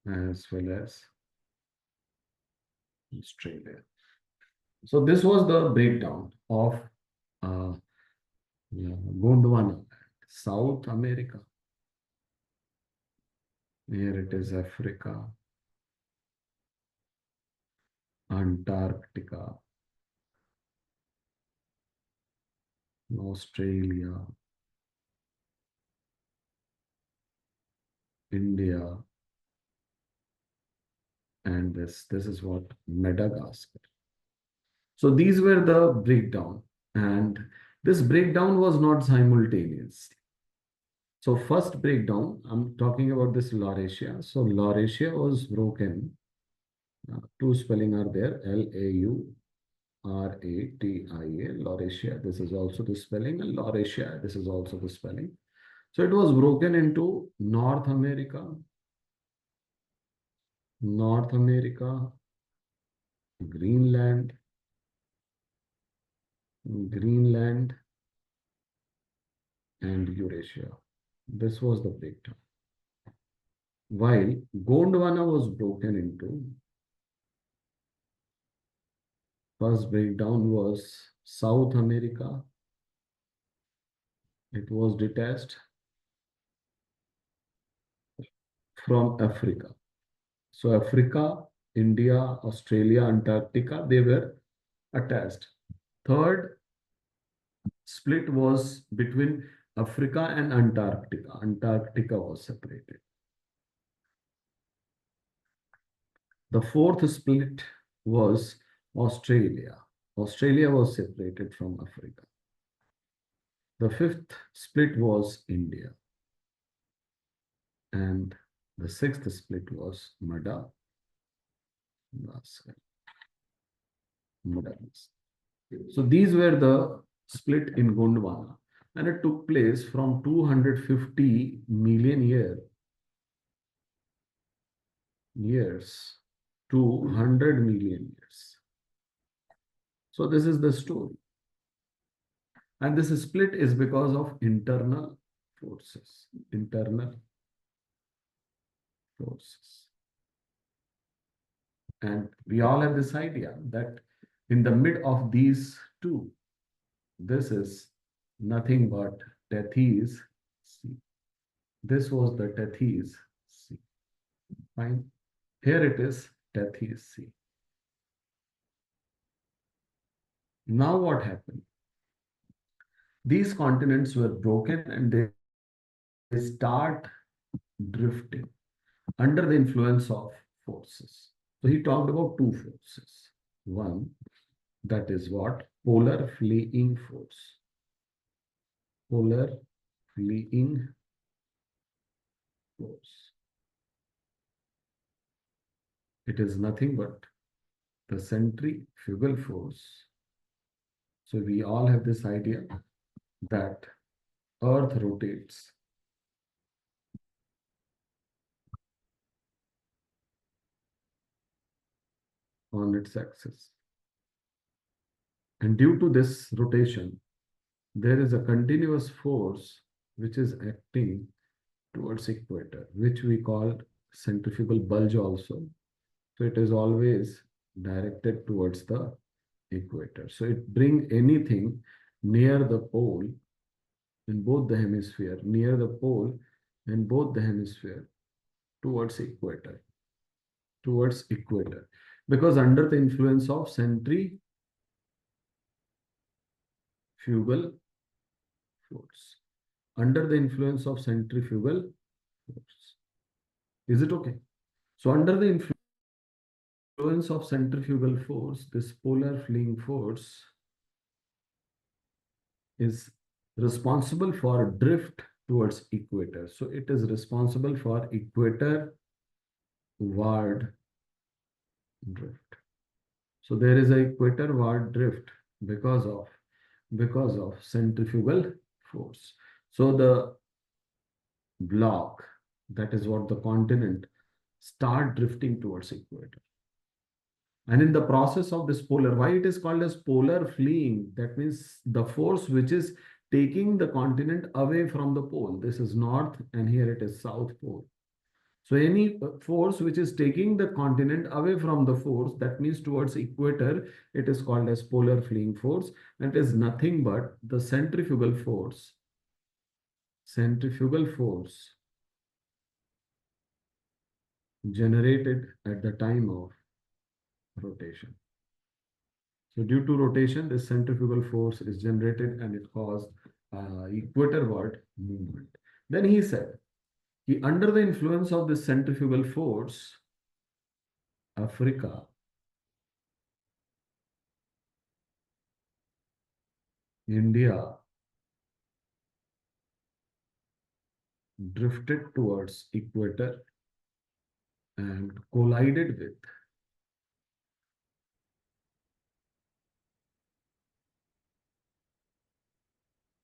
as well as Australia. So this was the breakdown of uh, Gondwana, South America. Here it is Africa, Antarctica, Australia, India, and this is what Madagascar. So these were the breakdown, and this breakdown was not simultaneous. So first breakdown, I'm talking about this Laurasia. So Laurasia was broken. Two spelling are there, Lauratia, Laurasia. This is also the spelling, and Laurasia, this is also the spelling. So it was broken into North America, Greenland, Greenland, and Eurasia. This was the breakdown. While Gondwana was broken into, first breakdown was South America. It was detached from Africa. So Africa, India, Australia, Antarctica, they were attached. Third split was between Africa and Antarctica. Antarctica was separated. The fourth split was Australia. Australia was separated from Africa. The fifth split was India. And the sixth split was Madagascar. So these were the split in Gondwana, and it took place from 250 million years to 100 million years. So this is the story. And this split is because of internal forces. Internal forces. And we all have this idea that in the mid of these two, this is nothing but Tethys Sea. This was the Tethys Sea. Fine. Here it is Tethys Sea. Now what happened? These continents were broken and they start drifting under the influence of forces. So he talked about two forces. One, that is what? Polar fleeing force. Polar fleeing force. It is nothing but the centrifugal force. So we all have this idea that Earth rotates on its axis. And due to this rotation, there is a continuous force which is acting towards equator, which we call centrifugal bulge also. So it is always directed towards the equator. So it brings anything near the pole in both the hemisphere, near the pole in both the hemisphere towards equator, because under the influence of centrifugal force, under the influence of centrifugal force. Is it okay? So under the influence of centrifugal force, this polar fleeing force is responsible for drift towards equator. So it is responsible for equator ward drift. So there is a equator ward drift because of centrifugal force. So the block, that is what the continent, start drifting towards equator. And in the process of this polar, why it is called as polar fleeing? That means the force which is taking the continent away from the pole. This is north and here it is south pole. So any force which is taking the continent away from the force, that means towards equator, it is called as polar fleeing force. And it is nothing but the centrifugal force generated at the time of rotation. So due to rotation, this centrifugal force is generated and it caused equatorward movement. Then he said, under the influence of this centrifugal force, Africa, India drifted towards equator and collided with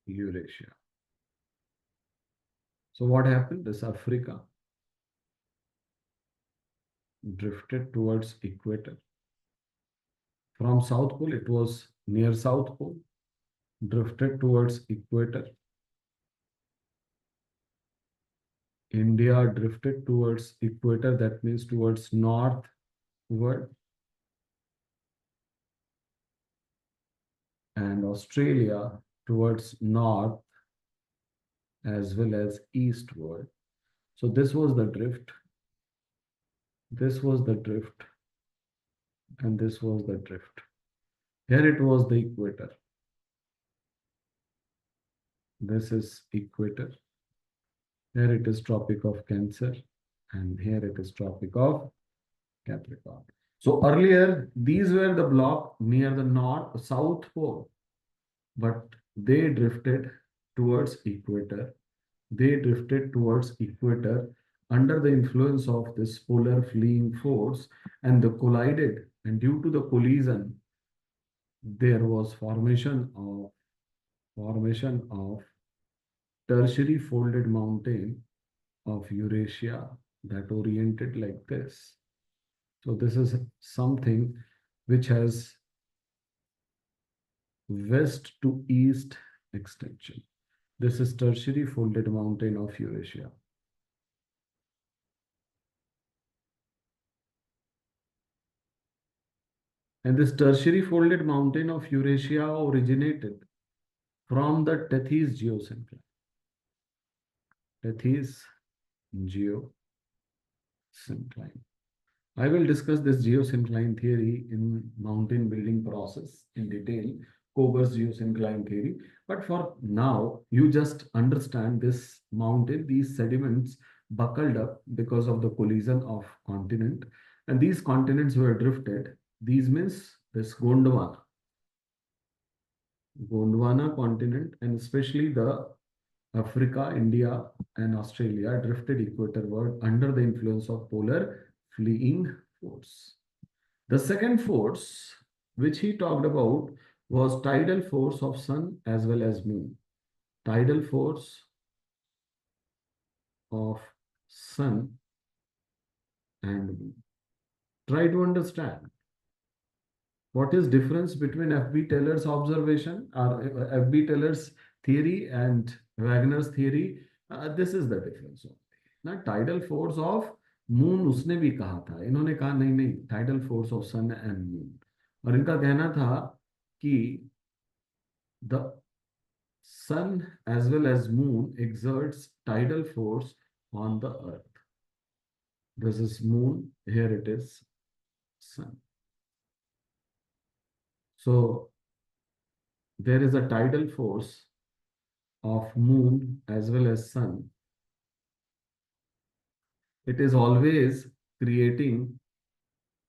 Eurasia. So what happened? This Africa drifted towards equator. From South Pole, it was near South Pole, drifted towards equator. India drifted towards equator, that means towards northward, and Australia towards north as well as eastward. So this was the drift, this was the drift, and this was the drift. Here it was the equator. This is equator. Here it is Tropic of Cancer, and here it is Tropic of Capricorn. So earlier, these were the block near the south pole, but they drifted towards equator. They drifted towards equator under the influence of this polar fleeing force, and they collided. And due to the collision, there was formation of tertiary folded mountain of Eurasia that oriented like this. So this is something which has west to east extension. This is tertiary folded mountain of Eurasia. And this tertiary folded mountain of Eurasia originated from the Tethys geosyncline. Tethys geosyncline. I will discuss this geosyncline theory in mountain building process in detail, Kober's geosyncline theory. But for now, you just understand this mountain, these sediments buckled up because of the collision of continent. And these continents were drifted. These means this Gondwana continent, and especially the Africa, India, and Australia drifted equatorward under the influence of polar fleeing force. The second force, which he talked about, was tidal force of sun as well as moon. Tidal force of sun and moon. Try to understand what is difference between F.B. Taylor's observation or F.B. Taylor's theory and Wagner's theory. This is the difference. ना tidal force of moon उसने भी कहा था, इन्होंने कहा नहीं नहीं tidal force of sun and moon, और इनका कहना था कि the sun as well as moon exerts tidal force on the earth. This is moon, here it is sun. So there is a tidal force of moon as well as sun. It is always creating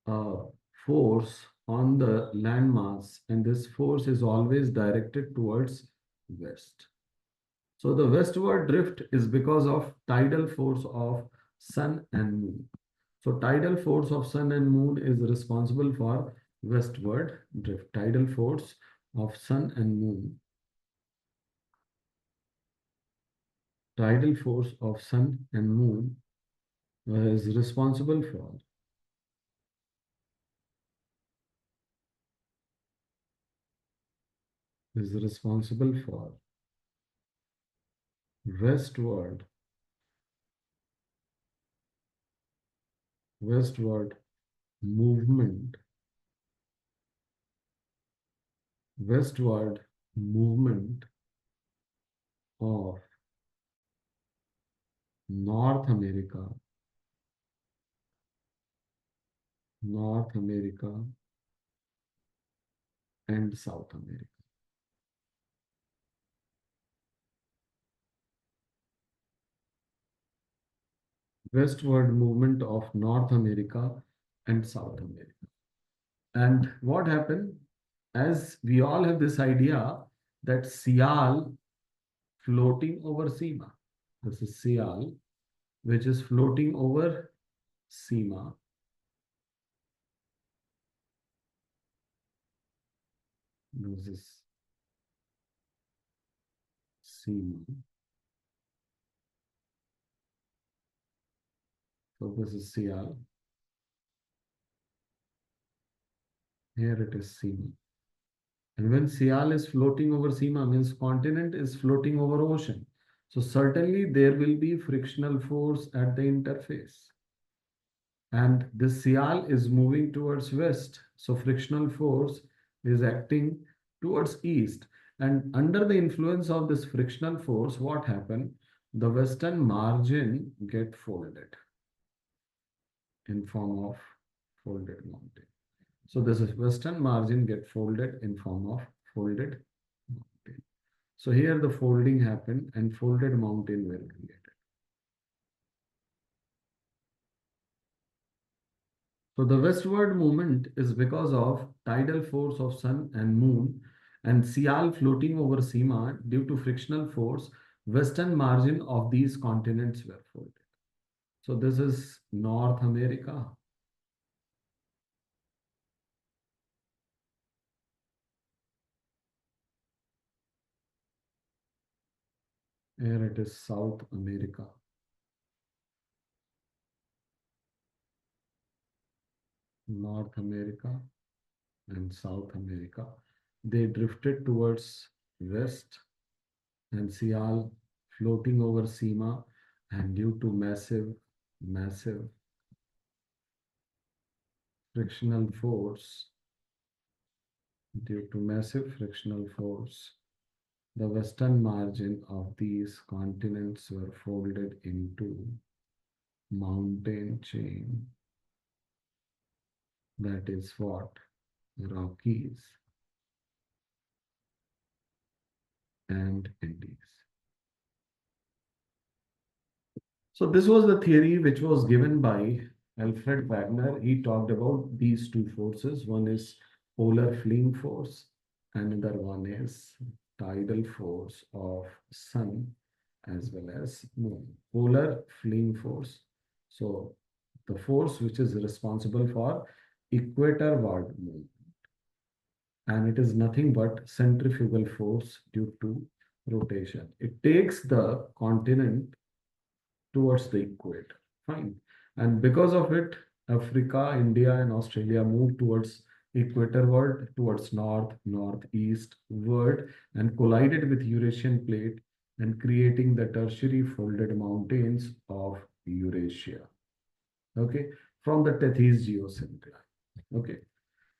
a force on the landmass, and this force is always directed towards west. So the westward drift is because of tidal force of sun and moon. So tidal force of sun and moon is responsible for westward drift. Tidal force of sun and moon. Tidal force of sun and moon is responsible for westward movement westward movement of North America and South America. Westward movement of North America and South America. And what happened? As we all have this idea that Sial floating over Sima. This is Sial, which is floating over Sima. This is Sima. So this is Sial. Here it is Sima. And when Sial is floating over Sima, means continent is floating over ocean. So certainly there will be frictional force at the interface. And this Sial is moving towards west. So frictional force is acting towards east. And under the influence of this frictional force, what happened? The western margin get folded in form of folded mountain. So this is western margin get folded in form of folded mountain. So here the folding happened and folded mountain were created. So the westward movement is because of tidal force of sun and moon and Sial floating over Sima due to frictional force, western margin of these continents were folded. So this is North America. Here it is South America. North America and South America. They drifted towards west and Sial floating over Sima and due to massive frictional force, due to massive frictional force, the western margin of these continents were folded into mountain chain. That is what? Rockies and Andes. So this was the theory which was given by Alfred Wagner. He talked about these two forces. One is polar fleeing force, another one is tidal force of sun as well as moon. Polar fleeing force. So the force which is responsible for equatorward movement. And it is nothing but centrifugal force due to rotation. It takes the continent towards the equator. Fine. And because of it, Africa, India, and Australia move towards equatorward, towards north, northeast ward, and collided with Eurasian plate and creating the tertiary folded mountains of Eurasia. Okay, from the Tethys geosyncline. Okay,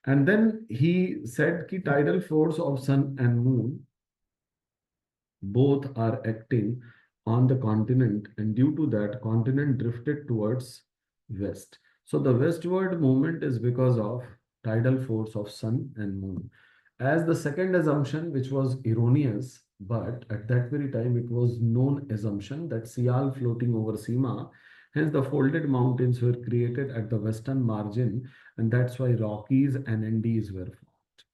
and then he said ki tidal force of sun and moon both are acting on the continent, and due to that continent drifted towards west. So the westward movement is because of tidal force of sun and moon. As the second assumption, which was erroneous, but at that very time it was known assumption that Sial floating over Sima, hence the folded mountains were created at the western margin, and that's why Rockies and Andes were formed.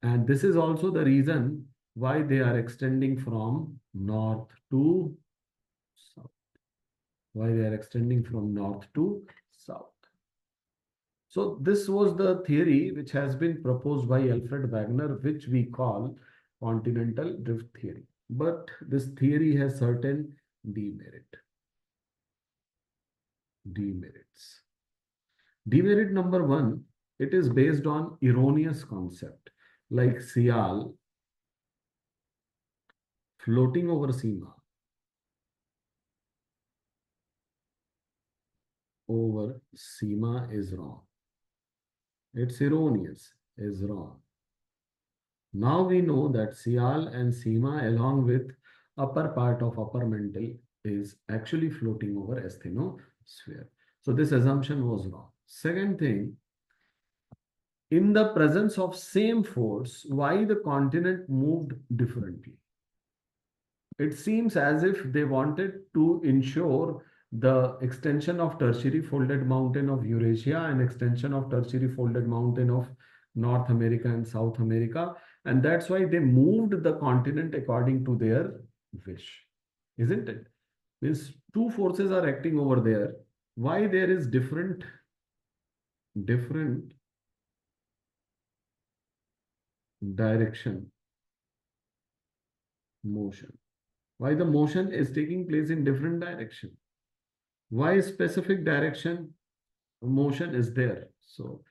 And this is also the reason why they are extending from north to south. Why they are extending from north to south. So this was the theory which has been proposed by Alfred Wagner, which we call continental drift theory. But this theory has certain demerits. Demerit number one, it is based on erroneous concept like Sial floating over Sima. Over Sima is wrong. It's erroneous, is wrong. Now we know that Sial and Sima along with upper part of upper mantle is actually floating over asthenosphere. So this assumption was wrong. Second thing, in the presence of same force, why the continent moved differently? It seems as if they wanted to ensure the extension of tertiary folded mountain of Eurasia and extension of tertiary folded mountain of North America and South America. And that's why they moved the continent according to their wish, isn't it? Means two forces are acting over there. Why there is different direction motion? Why the motion is taking place in different direction? Why specific direction motion is there? So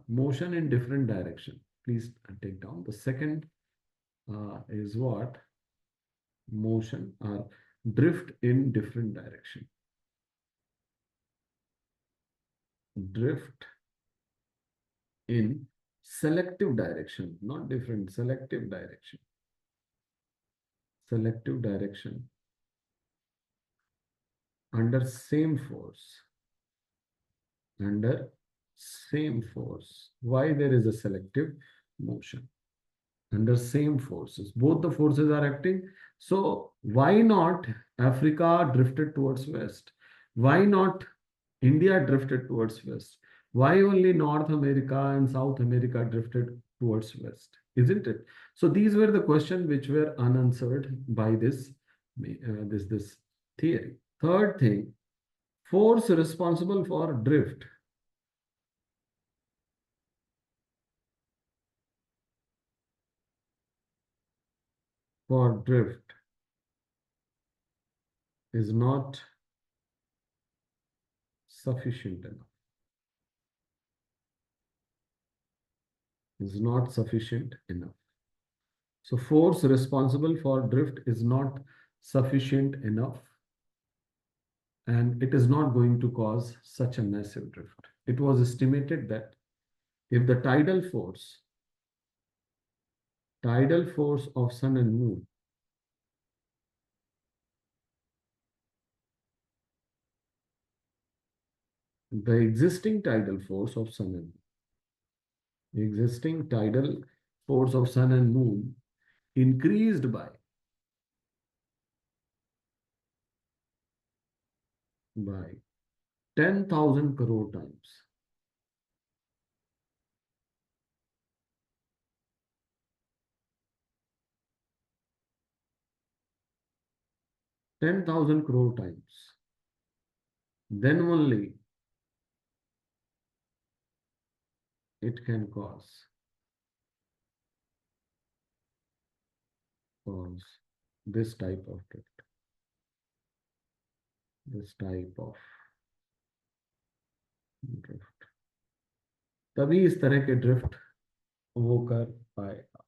motion in different direction. Please take down. The second is what? Motion or drift in different direction. Drift in selective direction, not different, selective direction. Selective direction under same force. Under same force. Why there is a selective motion? Under same forces. Both the forces are acting. So why not Africa drifted towards west? Why not India drifted towards west? Why only North America and South America drifted towards west? Isn't it? So these were the questions which were unanswered by this theory. Third thing, force responsible for drift. For drift is not sufficient enough. Is not sufficient enough. So force responsible for drift is not sufficient enough, and it is not going to cause such a massive drift. It was estimated that if the tidal force of sun and moon the existing tidal force of sun and moon, the existing tidal force of sun and moon increased by 10,000 crore times. 10,000 crore times. Then only it can cause this type of drift. This type of drift. तभी इस तरह के drift वो कर पाएगा.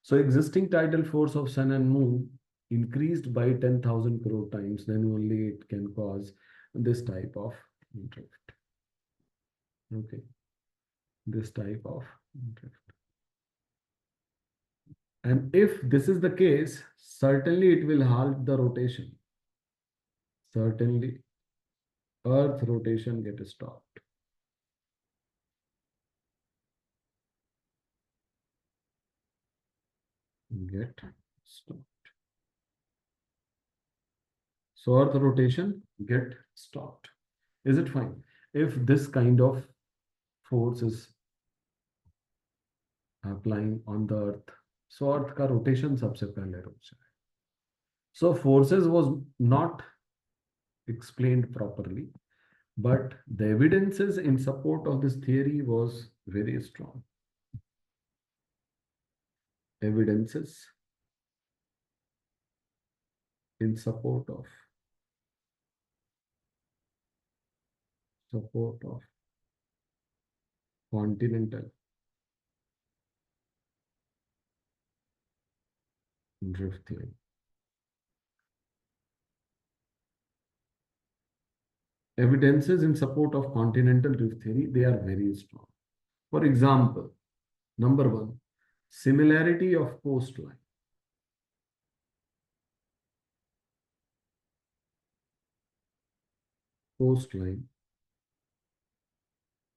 So existing tidal force of sun and moon increased by 10,000 crore times, then only it can cause this type of drift. Okay, this type of drift. And if this is the case, certainly it will halt the rotation. Certainly, Earth rotation get stopped. Get stopped. So Earth rotation get stopped. Is it fine? If this kind of force is applying on the Earth, so Earth का rotation सबसे पहले रुक जाए. So forces was not explained properly, but the evidences in support of this theory was very strong. Evidences in support of continental drift theory. Evidences in support of continental drift theory, they are very strong. For example, number one, similarity of coastline. Coastline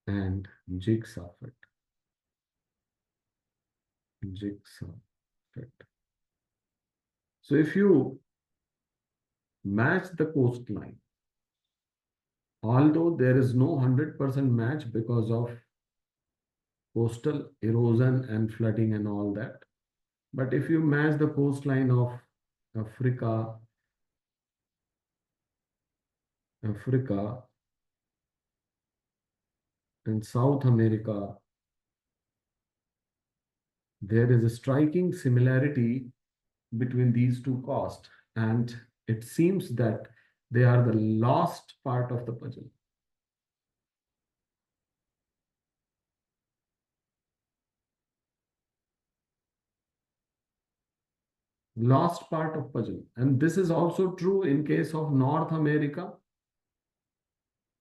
and jigsaw effect. Jigsaw effect. So if you match the coastline Although there is no 100% match because of coastal erosion and flooding and all that. But if you match the coastline of Africa, Africa and South America, there is a striking similarity between these two coasts, and it seems that they are the last part of the puzzle. Last part of puzzle. And this is also true in case of North America.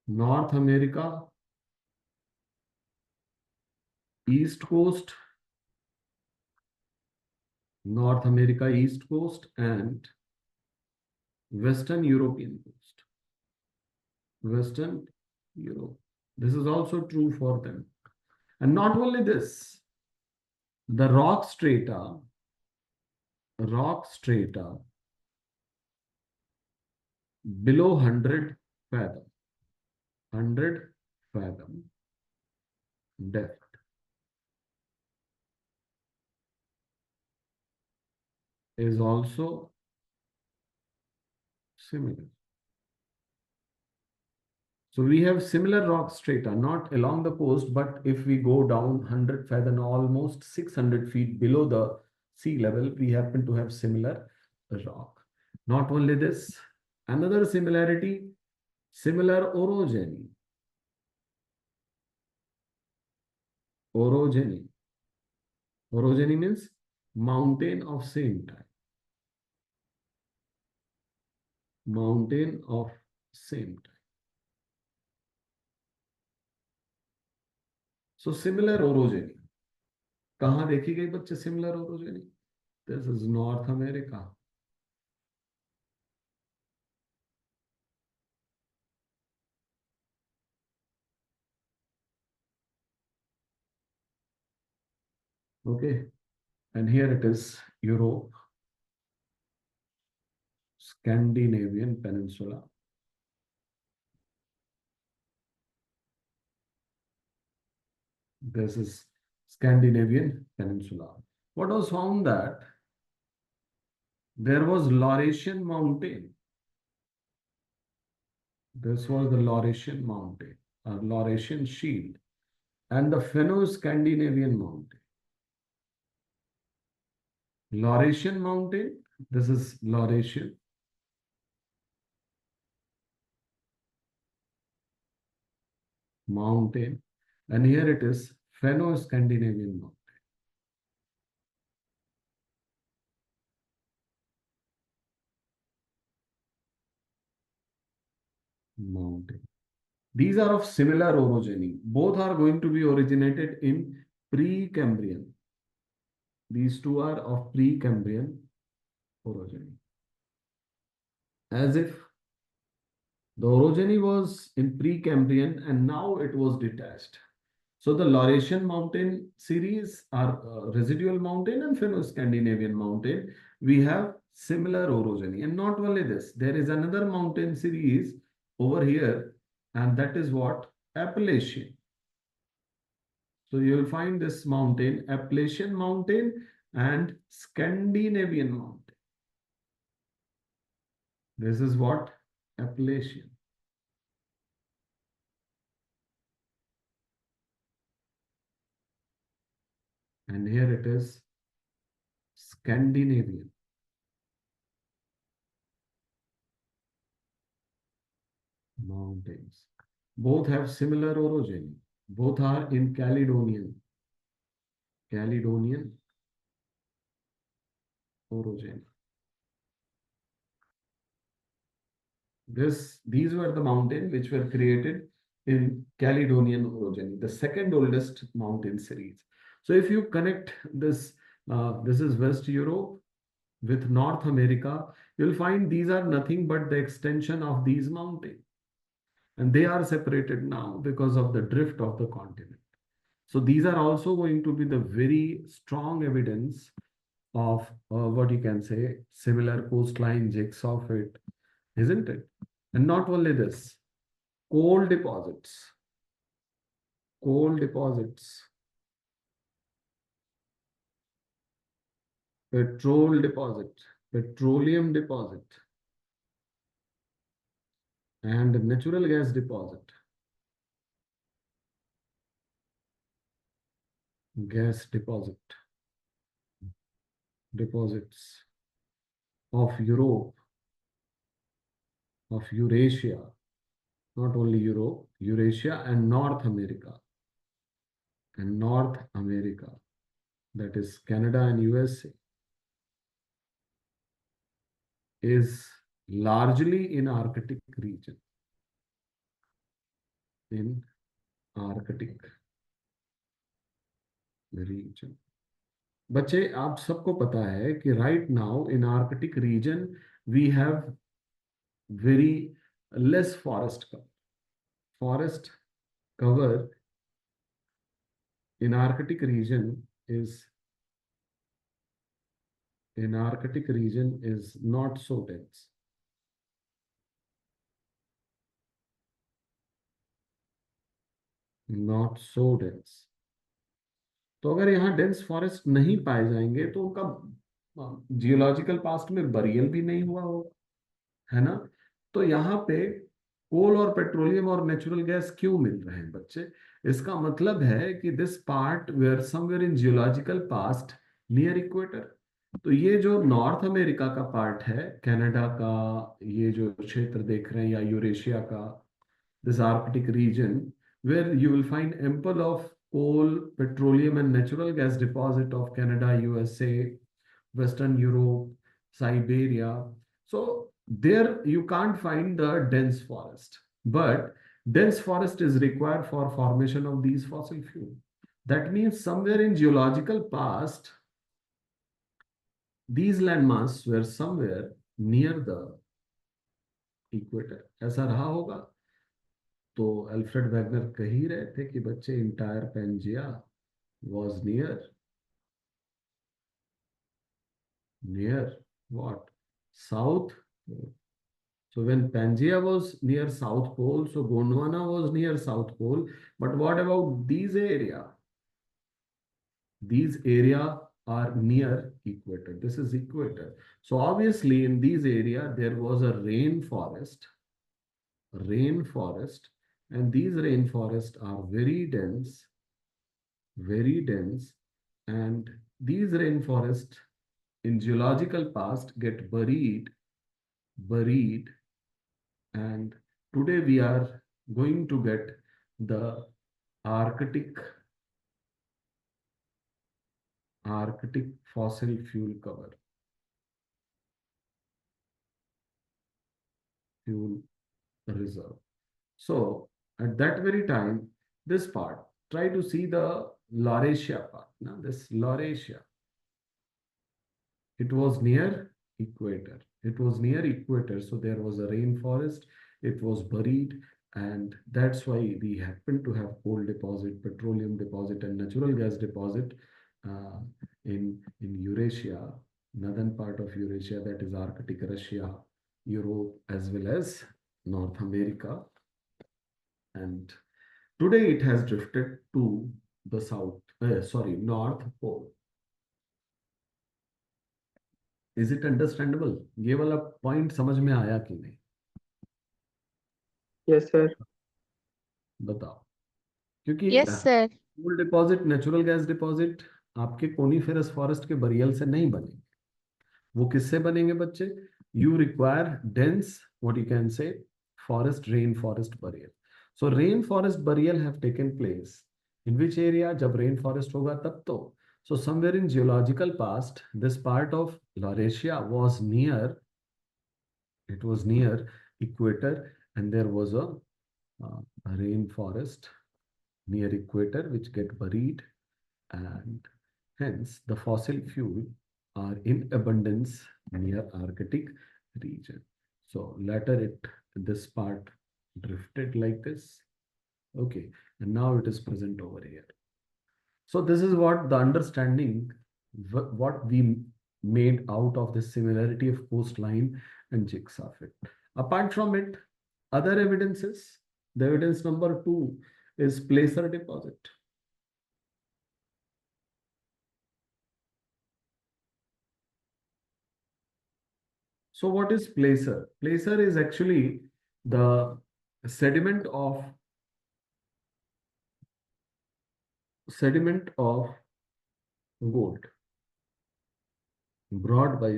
North America, East Coast, North America, East Coast, and Western European coast. Western Europe. This is also true for them. And not only this, the rock strata below 100 fathom, 100 fathom depth is also similar. So we have similar rock strata, not along the coast, but if we go down 100 fathom, almost 600 feet below the sea level, we happen to have similar rock. Not only this, another similarity, similar orogeny. Orogeny. Orogeny means mountain of same type. Mountain of same type. So similar orogeny. कहाँ देखी गई बच्चे similar orogeny? This is North America. Okay. And here it is Europe, Scandinavian Peninsula. This is Scandinavian Peninsula. What was found that there was Laurentian Mountain. This was the Laurentian Mountain, or Laurentian Shield, and the Finno-Scandinavian Mountain. Laurentian Mountain, this is Laurentian. Mountain, and here it is Finno-Scandinavian Mountain. Mountain. These are of similar orogeny. Both are going to be originated in Precambrian. These two are of Precambrian orogeny. As if the orogeny was in Precambrian and now it was detached. So the Laurentian mountain series are residual mountain and Finno-Scandinavian mountain. We have similar orogeny. And not only this, there is another mountain series over here, and that is what? Appalachian. So you will find this mountain, Appalachian mountain and Scandinavian mountain. This is what? Appalachian. And here it is Scandinavian. Mountains. Both have similar orogeny. Both are in Caledonian. Caledonian orogeny. These were the mountains which were created in Caledonian orogeny, the second oldest mountain series. So if you connect this, this is West Europe with North America, you'll find these are nothing but the extension of these mountains. And they are separated now because of the drift of the continent. So these are also going to be the very strong evidence of what you can say, similar coastline jigsaw fit, isn't it? And not only this, coal deposits, coal deposits, petrol deposit, petroleum deposit, and natural gas deposit, gas deposits of Europe, of Eurasia, not only Europe, Eurasia and North America, that is Canada and USA, is largely in Arctic region, in Arctic region. बच्चे आप सबको पता है कि right now in Arctic region we have very less forest cover in Arctic region is not so dense. Not so dense. तो अगर यहाँ dense forest नहीं पाए जाएंगे तो उनका जियोलॉजिकल पास्ट में बरियल भी नहीं हुआ होगा, है ना। तो यहाँ पे कोल और पेट्रोलियम और नेचुरल गैस क्यों मिल रहे हैं बच्चे? इसका मतलब है कि this part were somewhere in geological past near equator. तो ये जो नॉर्थ अमेरिका का पार्ट है, कनाडा का ये जो क्षेत्र देख रहे हैं, या यूरेशिया का, this Arctic region, where you will find ample of coal, petroleum, and natural gas deposit of Canada, USA, Western Europe, Siberia. So there you can't find the dense forest, but dense forest is required for formation of these fossil fuel. That means somewhere in geological past, these landmass were somewhere near the equator. ऐसा रहा होगा। तो Alfred Wegener कह ही रहे थे कि बच्चे entire Pangaea was near what? South Pole. So when Pangaea was near South Pole, so Gondwana was near South Pole. But what about these area? These area are near equator. This is equator. So obviously in these area there was a rainforest, and these rainforests are very dense, and these rainforests in geological past get buried, and today we are going to get the Arctic fossil fuel reserve. So at that very time, this part, try to see the Laurasia part. Now this Laurasia, it was near equator. So there was a rainforest. It was buried, and that's why we happen to have coal deposit, petroleum deposit, and natural gas deposit uh, in Eurasia, northern part of Eurasia, that is Arctic Russia, Europe, as well as North America. And today it has drifted to the North Pole. Is it understandable? ये वाला point समझ में आया कि नहीं? Yes sir. बताओ। क्योंकि yes sir. Coal deposit, natural gas deposit आपके कोनीफेरस फॉरेस्ट के बरियल से नहीं बनेंगे। वो किससे बनेंगे बच्चे? You require dense, what you can say, forest, rain forest burial. So rain forest burial have taken place in which area? जब रेन फॉरेस्ट होगा तब तो। So somewhere in geological past, this part of Laurasia was near equator, and there was a rainforest near equator which get buried, and hence the fossil fuel are in abundance near Arctic region. So later this part drifted like this. Okay, and now it is present over here. So this is what the understanding, what we made out of the similarity of coastline and jigsaw fit. Apart from it, other evidences, The evidence number two is placer deposit. So what is placer? Placer is actually the sediment of sediment of gold brought by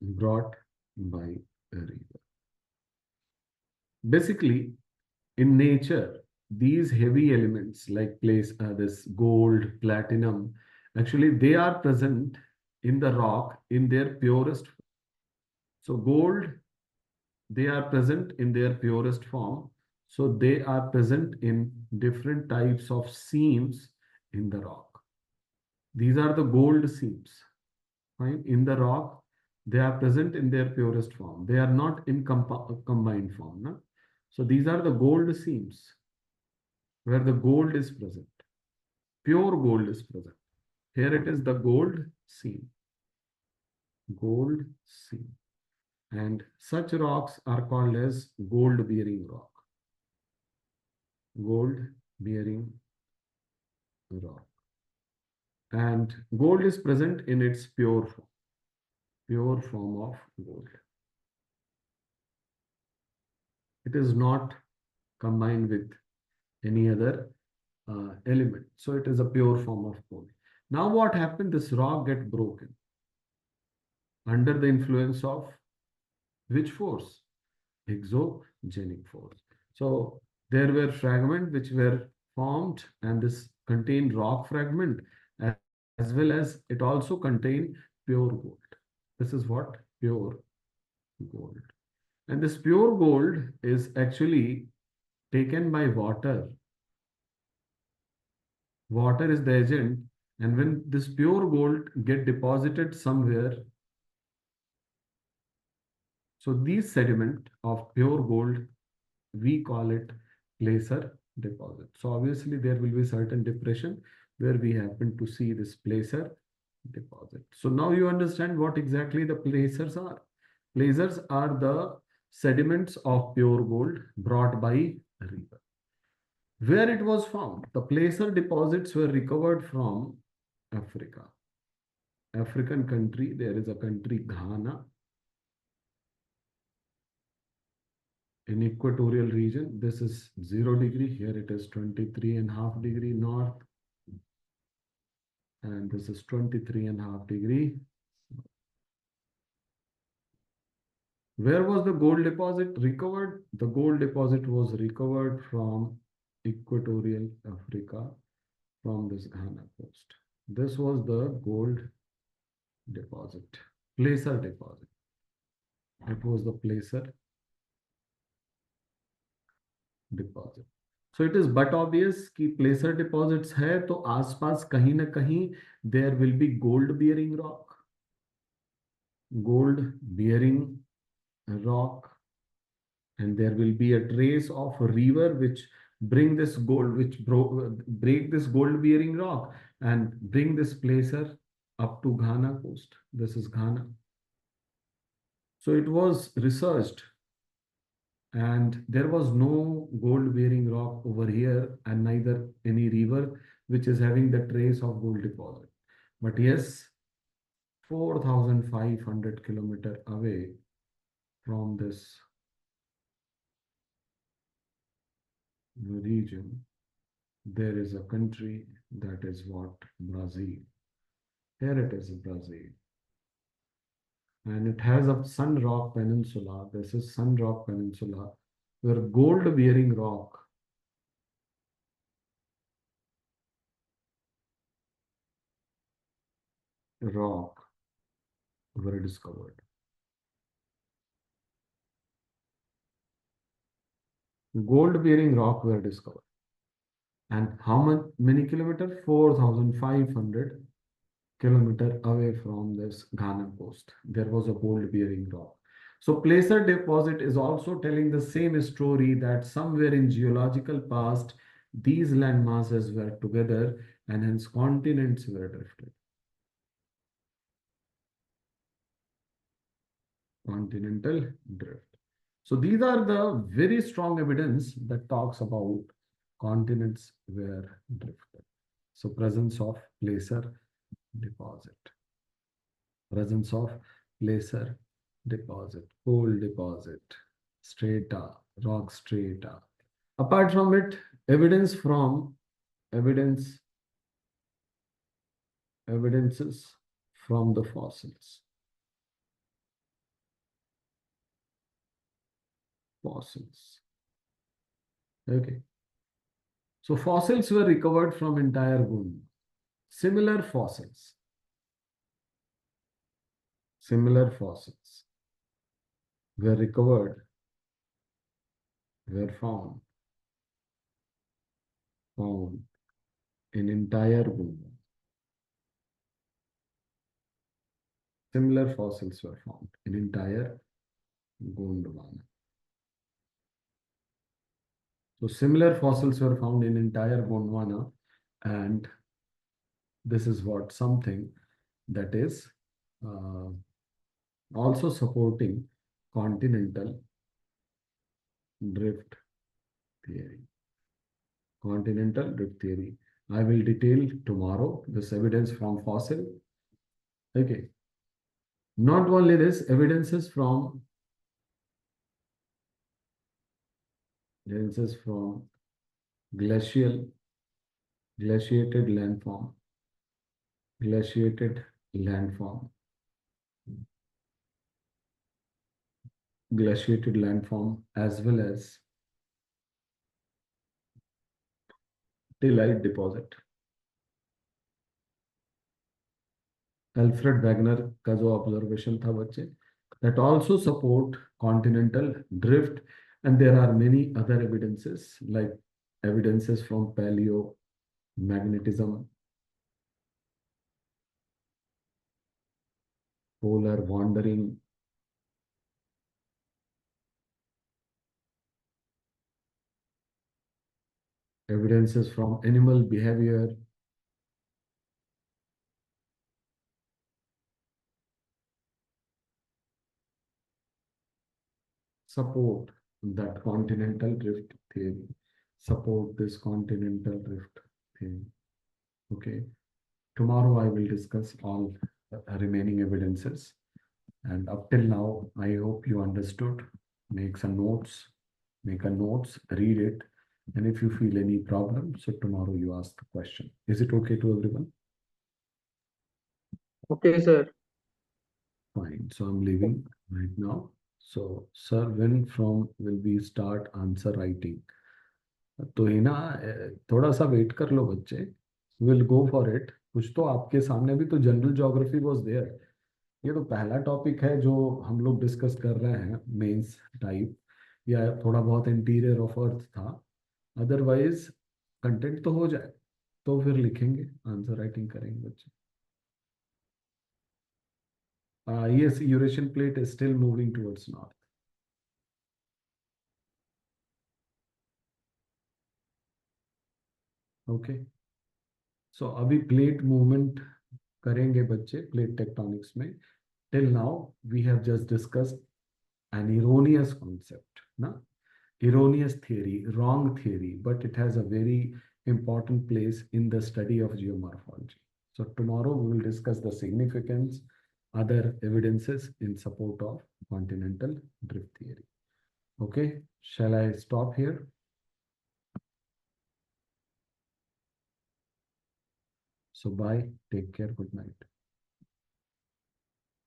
brought by a river. Basically, in nature, these heavy elements like this gold, platinum, actually they are present in the rock in their purest. So gold, they are present in their purest form. So they are present in different types of seams in the rock. These are the gold seams. Fine. In the rock, they are present in their purest form. They are not in combined form. No? So these are the gold seams where the gold is present. Pure gold is present. Here it is the gold seam. Gold seam. And such rocks are called as gold bearing rock. Gold bearing rock. And gold is present in its pure form of gold. It is not combined with any other element. So it is a pure form of gold. Now what happened? This rock get broken under the influence of which force? Exogenic force. So there were fragments which were formed, and this contained rock fragment as well as it also contained pure gold. This is what? Pure gold. And this pure gold is actually taken by water. Water is the agent, and when this pure gold get deposited somewhere, so these sediment of pure gold, we call it placer deposit. So obviously there will be certain depression where we happen to see this placer deposit. So now you understand what exactly the placers are. Placers are the sediments of pure gold brought by a river. Where it was found, the placer deposits were recovered from Africa. African country, there is a country Ghana in equatorial region. This is 0 degree. Here it is 23.5 degree north. And this is 23.5 degree. Where was the gold deposit recovered? The gold deposit was recovered from equatorial Africa, from this Ghana coast. This was the gold deposit, placer deposit. It was the placer deposit. So it is but obvious कि placer deposits है तो आसपास कहीं ना कहीं there will be gold bearing rock. Gold bearing rock, and there will be a trace of a river which bring this gold, which break this gold bearing rock and bring this placer up to Ghana coast. This is Ghana. So it was researched, and there was no gold bearing rock over here, and neither any river which is having the trace of gold deposit. But yes, 4,500 kilometers away from this region, there is a country, that is what? Brazil. Here it is, Brazil. And it has a Sun Rock Peninsula. This is Sun Rock Peninsula, where gold bearing rock were discovered. Gold bearing rock were discovered. And how many kilometers? 4,500 kilometers away from this Ghana coast. There was a gold bearing rock. So placer deposit is also telling the same story, that somewhere in geological past, these land masses were together and hence continents were drifted. Continental drift. So these are the very strong evidence that talks about continents were drifted. So presence of placer deposit, presence of placer deposit, coal deposit, strata, rock strata. Apart from it, evidence from evidence evidences from the fossils. Fossils. Okay. So fossils were recovered from entire Gund. Similar fossils. Similar fossils were recovered, were found in entire Gund. Similar fossils were found in entire Gondwana. So similar fossils were found in entire Gondwana, and this is what something that is uh, also supporting continental drift theory. Continental drift theory. I will detail tomorrow this evidence from fossil. Okay. Not only this, evidences from glacial, glaciated landform, glaciated landform, glaciated landform, as well as daylight deposit. Alfred Wagner का जो observation था बच्चे, that also support continental drift, and there are many other evidences like evidences from paleomagnetism, polar wandering, evidences from animal behavior, support that continental drift theory, support this continental drift theory. Okay, tomorrow I will discuss all remaining evidences, and up till now I hope you understood. Make some notes, make a notes, read it, and if you feel any problem, so tomorrow you ask the question. Is it okay to everyone? Okay, sir. Fine. So I'm leaving right now. So, sir, when from will we start answer writing? तो ही ना थोड़ा सा wait कर लो बच्चे. Will go for it. कुछ तो आपके सामने भी तो जनरल ज्योग्राफी वाज देयर. ये तो पहला टॉपिक है जो हम लोग डिस्कस कर रहे हैं मेंस टाइप, या थोड़ा बहुत इंटीरियर ऑफ अर्थ था. अदरवाइज कंटेंट तो हो जाए तो फिर लिखेंगे, आंसर राइटिंग करेंगे बच्चे. Yes, Eurasian plate is still moving towards north. Okay. So अभी प्लेट मूवमेंट करेंगे बच्चे प्लेट टेक्टोनिक्स में. Till now we have just discussed an erroneous concept, na? Erroneous theory, wrong theory, but it has a very important place in the study of geomorphology. So tomorrow we will discuss the significance, other evidences in support of continental drift theory. Okay, shall I stop here? So bye, take care, good night.